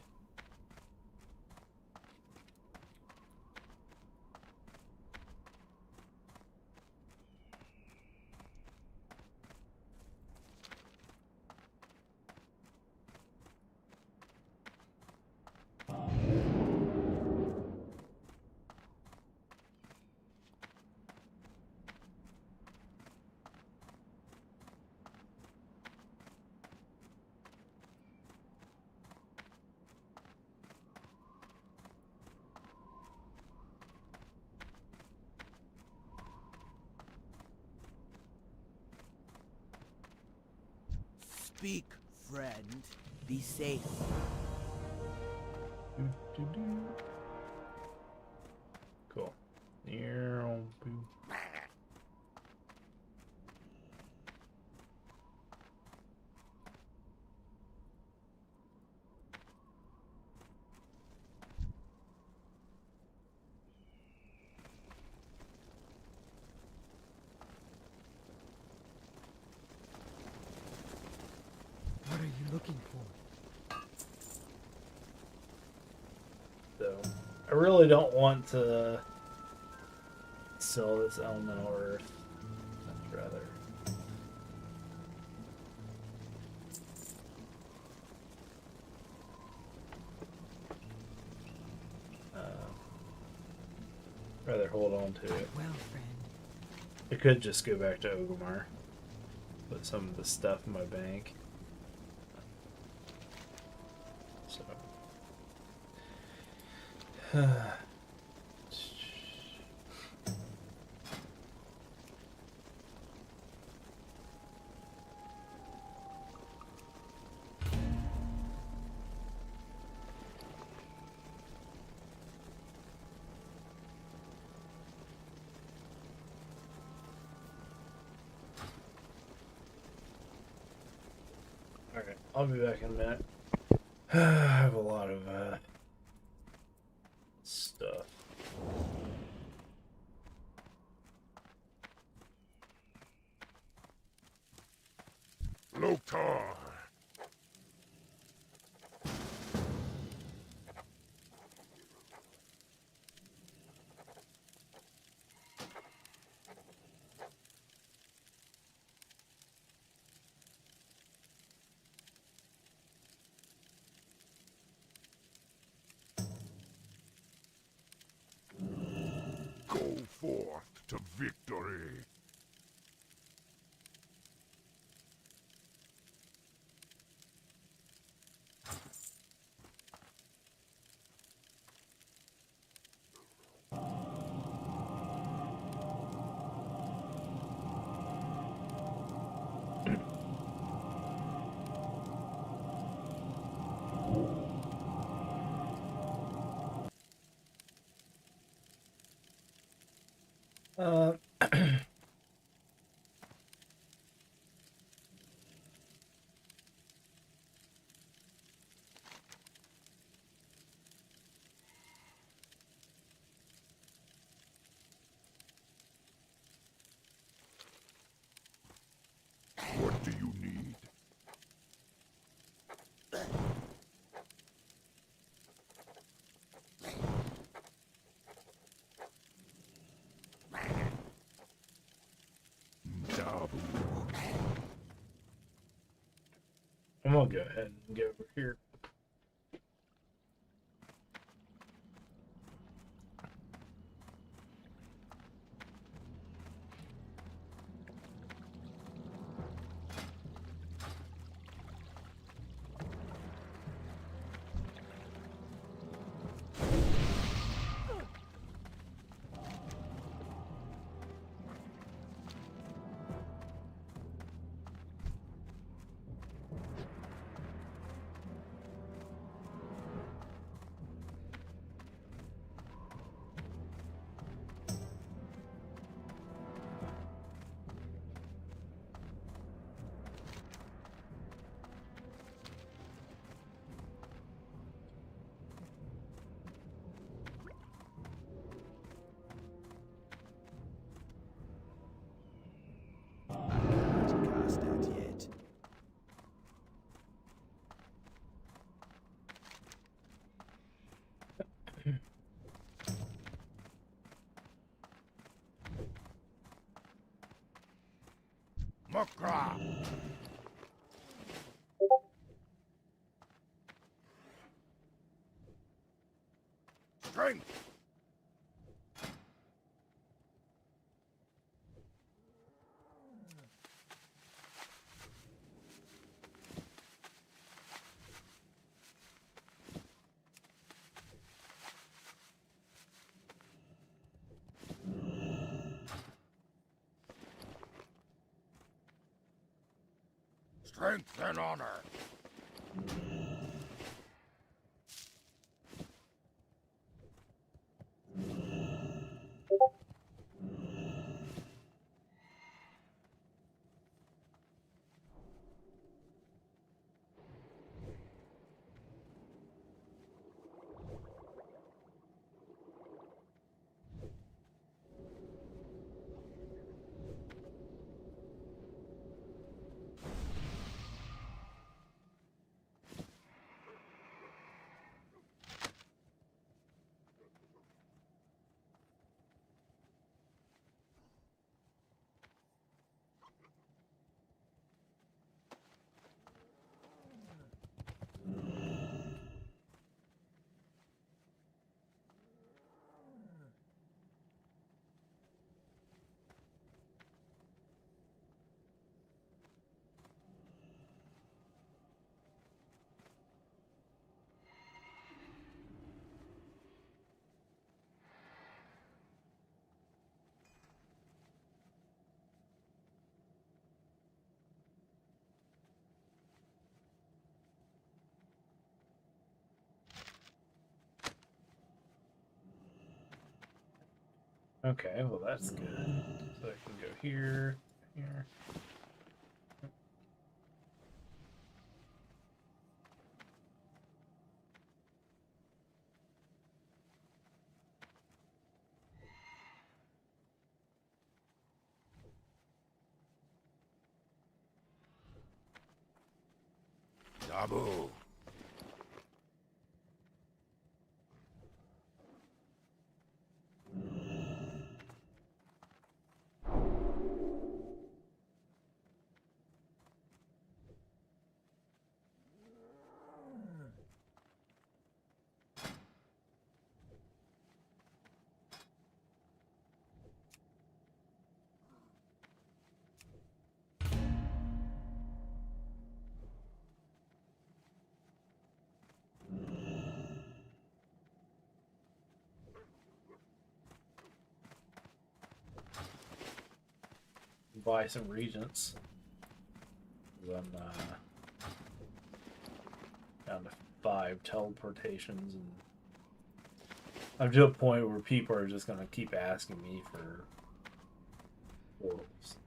speak, friend. Be safe. Cool. What are you looking for? So, I really don't want to sell this elemental earth. I'd rather. Rather hold on to it. Well, friend. I could just go back to Ogomar. Put some of the stuff in my bank. So. Alright, I'll be back in a minute. I have a lot of stuff. Loktar. Go forth to victory. What do you need? I'm gonna go ahead and get over here. Cast that yet. Makra. Strength. Strength and honor. Okay, well that's good. So I can go here, here. Taboo. Buy some regents. I'm down to 5 teleportations, and I'm to a point where people are just gonna keep asking me for portals.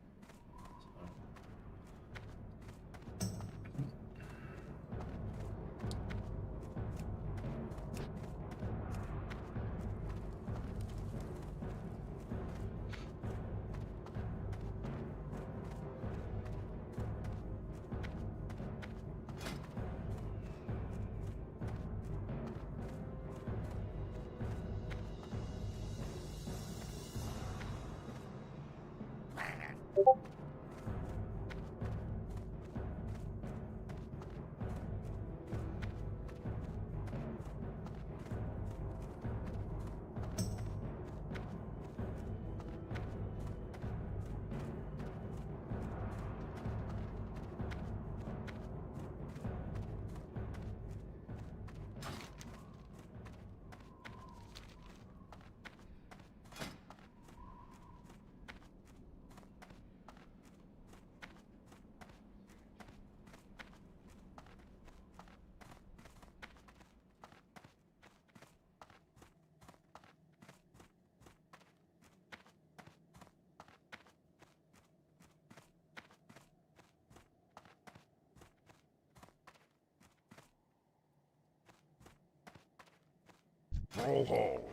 Roll hall.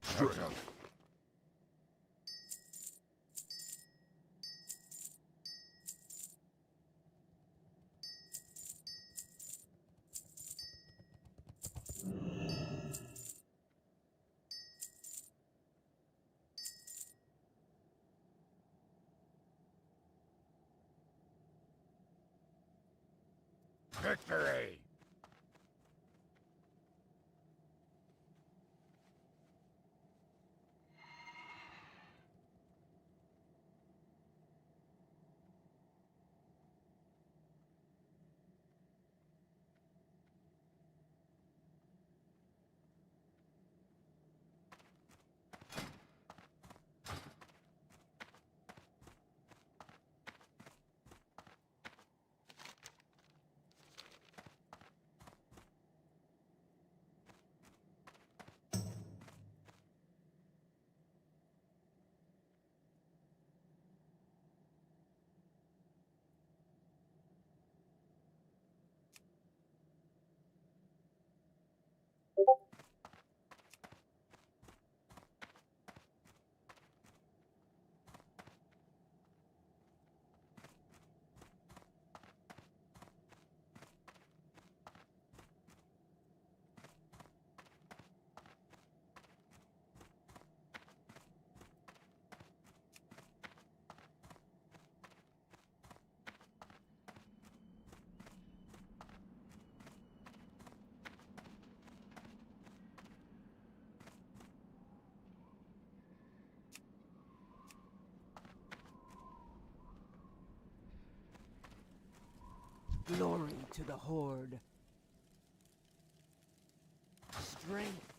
Strength. Victory! Glory to the Horde. Strength.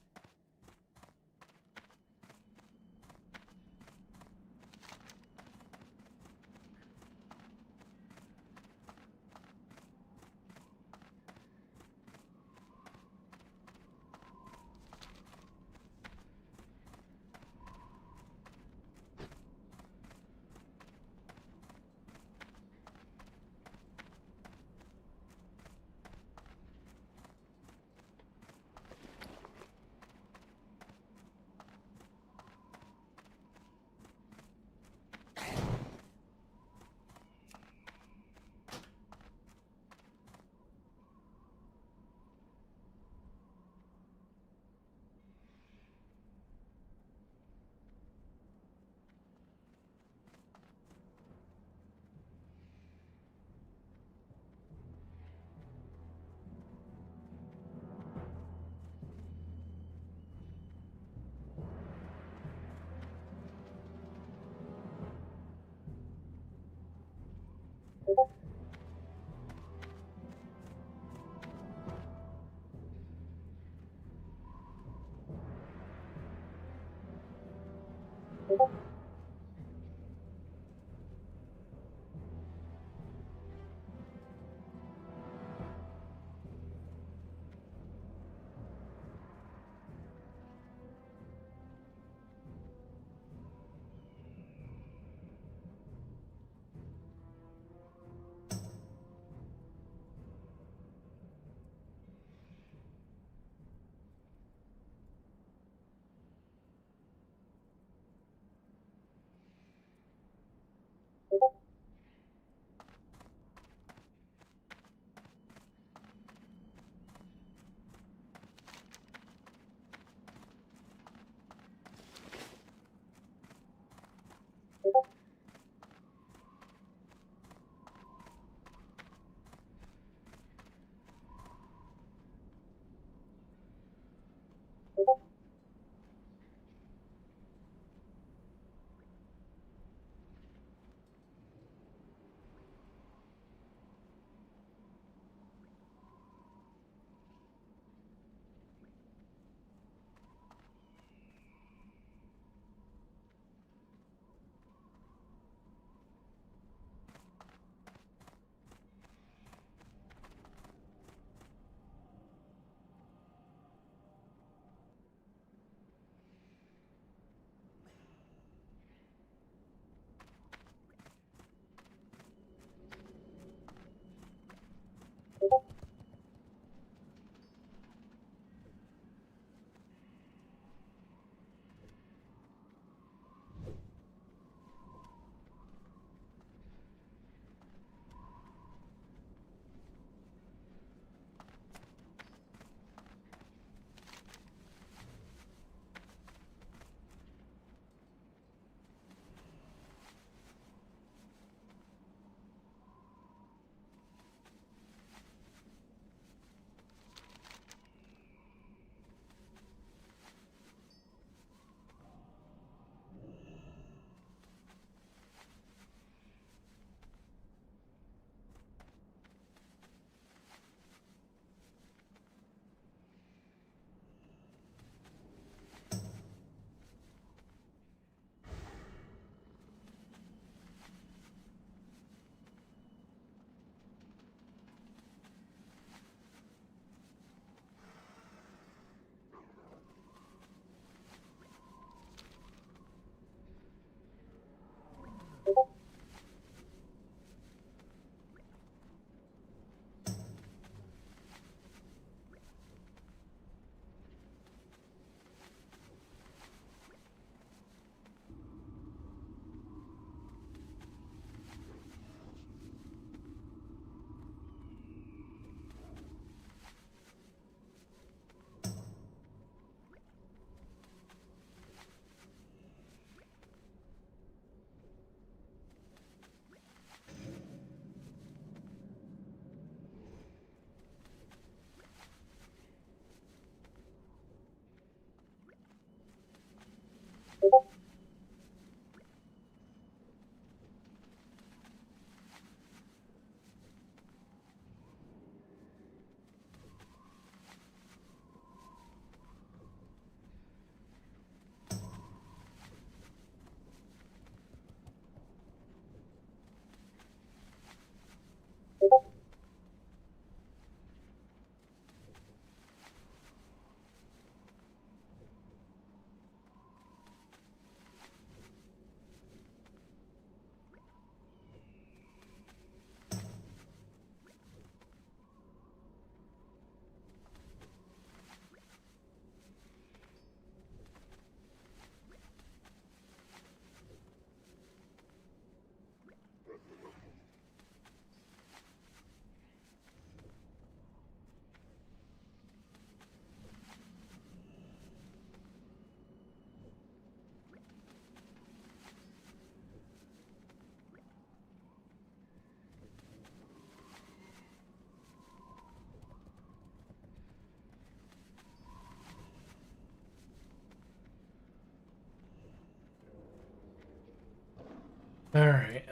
All right.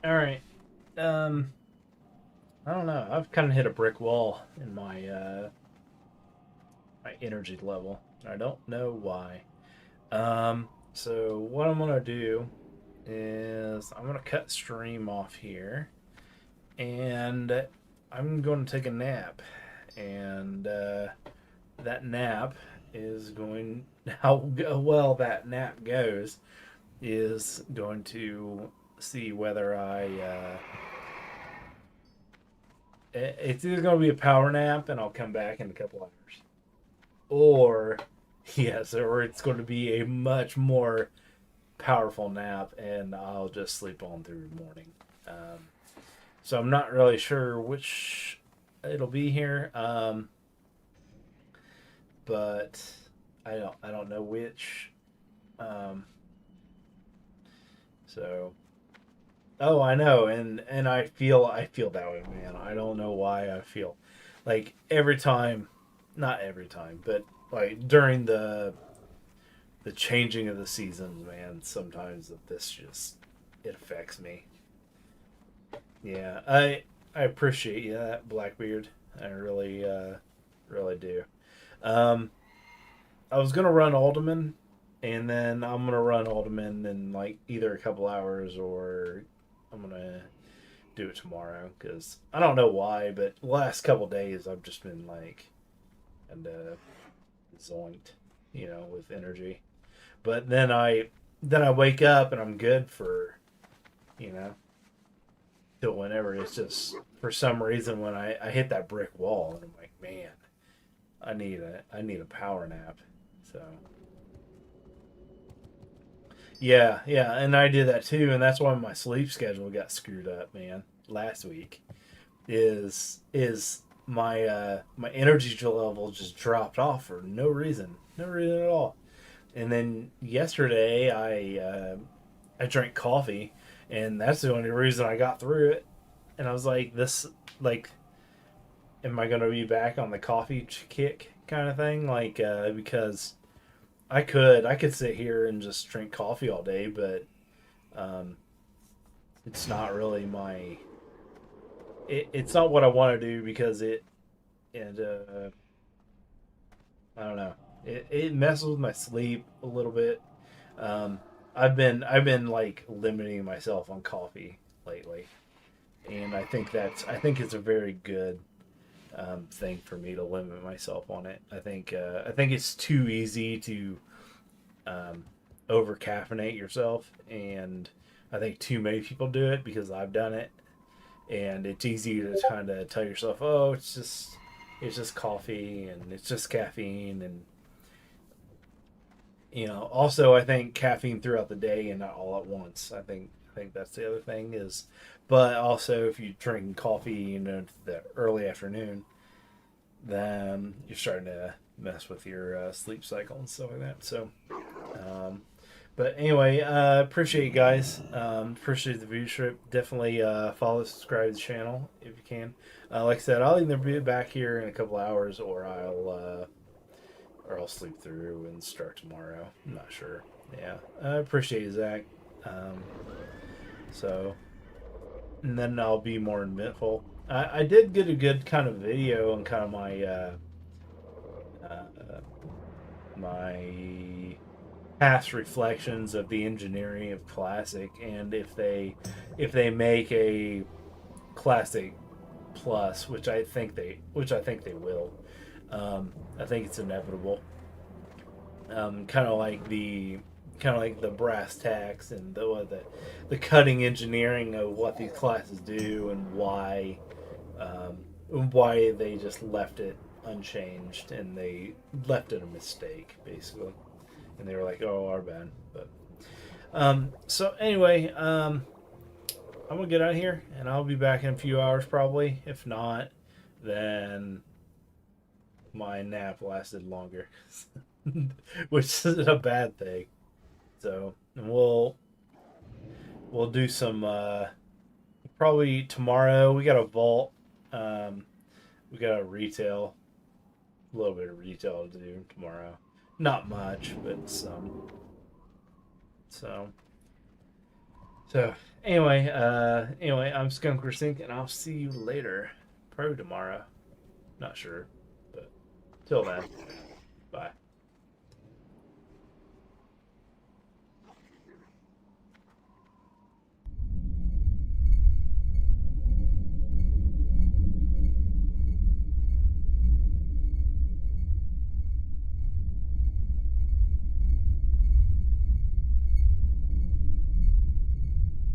All right. I don't know. I've kind of hit a brick wall in my my energy level. I don't know why. So what I'm gonna do is I'm gonna cut stream off here, and I'm going to take a nap, and that nap is going how well that nap goes is going to see whether it's either going to be a power nap and I'll come back in a couple hours, or yes, or it's going to be a much more powerful nap and I'll just sleep on through the morning. So I'm not really sure which it'll be here, but I don't know which. So, oh, I know, and I feel that way, man. I don't know why I feel like every time, not every time, but like during the changing of the seasons, man. Sometimes this just it affects me. Yeah, I appreciate you that Blackbeard. I really really do. I was gonna run Alderman, and then I'm gonna run Alderman in like either a couple hours or I'm gonna do it tomorrow because I don't know why, but the last couple days I've just been like and zoinked, with energy. But then I wake up and I'm good for till whenever. It's just for some reason when I hit that brick wall and I'm like, man, I need a power nap. So yeah, and I did that too, and that's why my sleep schedule got screwed up, man. Last week is my my energy level just dropped off for no reason at all. And then yesterday I drank coffee, and that's the only reason I got through it. And I was like, am I gonna be back on the coffee kick kind of thing? Because I could sit here and just drink coffee all day, but it's not really my. It's not what I want to do because I don't know. It messes with my sleep a little bit. I've been like limiting myself on coffee lately, and I think it's a very good thing for me to limit myself on it. I think it's too easy to over caffeinate yourself, and I think too many people do it because I've done it, and it's easy to kind of tell yourself, oh, it's just coffee and it's just caffeine, and also I think caffeine throughout the day and not all at once. I think that's the other thing is, but also if you drink coffee the early afternoon, then you're starting to mess with your sleep cycle and stuff like that. So but anyway, appreciate you guys. Appreciate the viewership. Definitely follow, subscribe to the channel if you can. Like I said, I'll either be back here in a couple hours or I'll sleep through and start tomorrow. I'm not sure. Yeah, I appreciate you, Zach. So, and then I'll be more eventful. I did get a good kind of video on kind of my my past reflections of the engineering of Classic, and if they make a Classic Plus, which I think they will. I think it's inevitable. Kind of like the brass tacks and the cutting engineering of what these classes do and why they just left it unchanged, and they left it a mistake basically, and they were like, oh, our bad. But so anyway, I'm gonna get out of here, and I'll be back in a few hours probably. If not, then my nap lasted longer, which isn't a bad thing. So we'll do some probably tomorrow. We got a vault. We got a little bit of retail to do tomorrow. Not much, but some. So anyway, I'm Skunk4Sync, and I'll see you later. Probably tomorrow. Not sure, but till then, bye.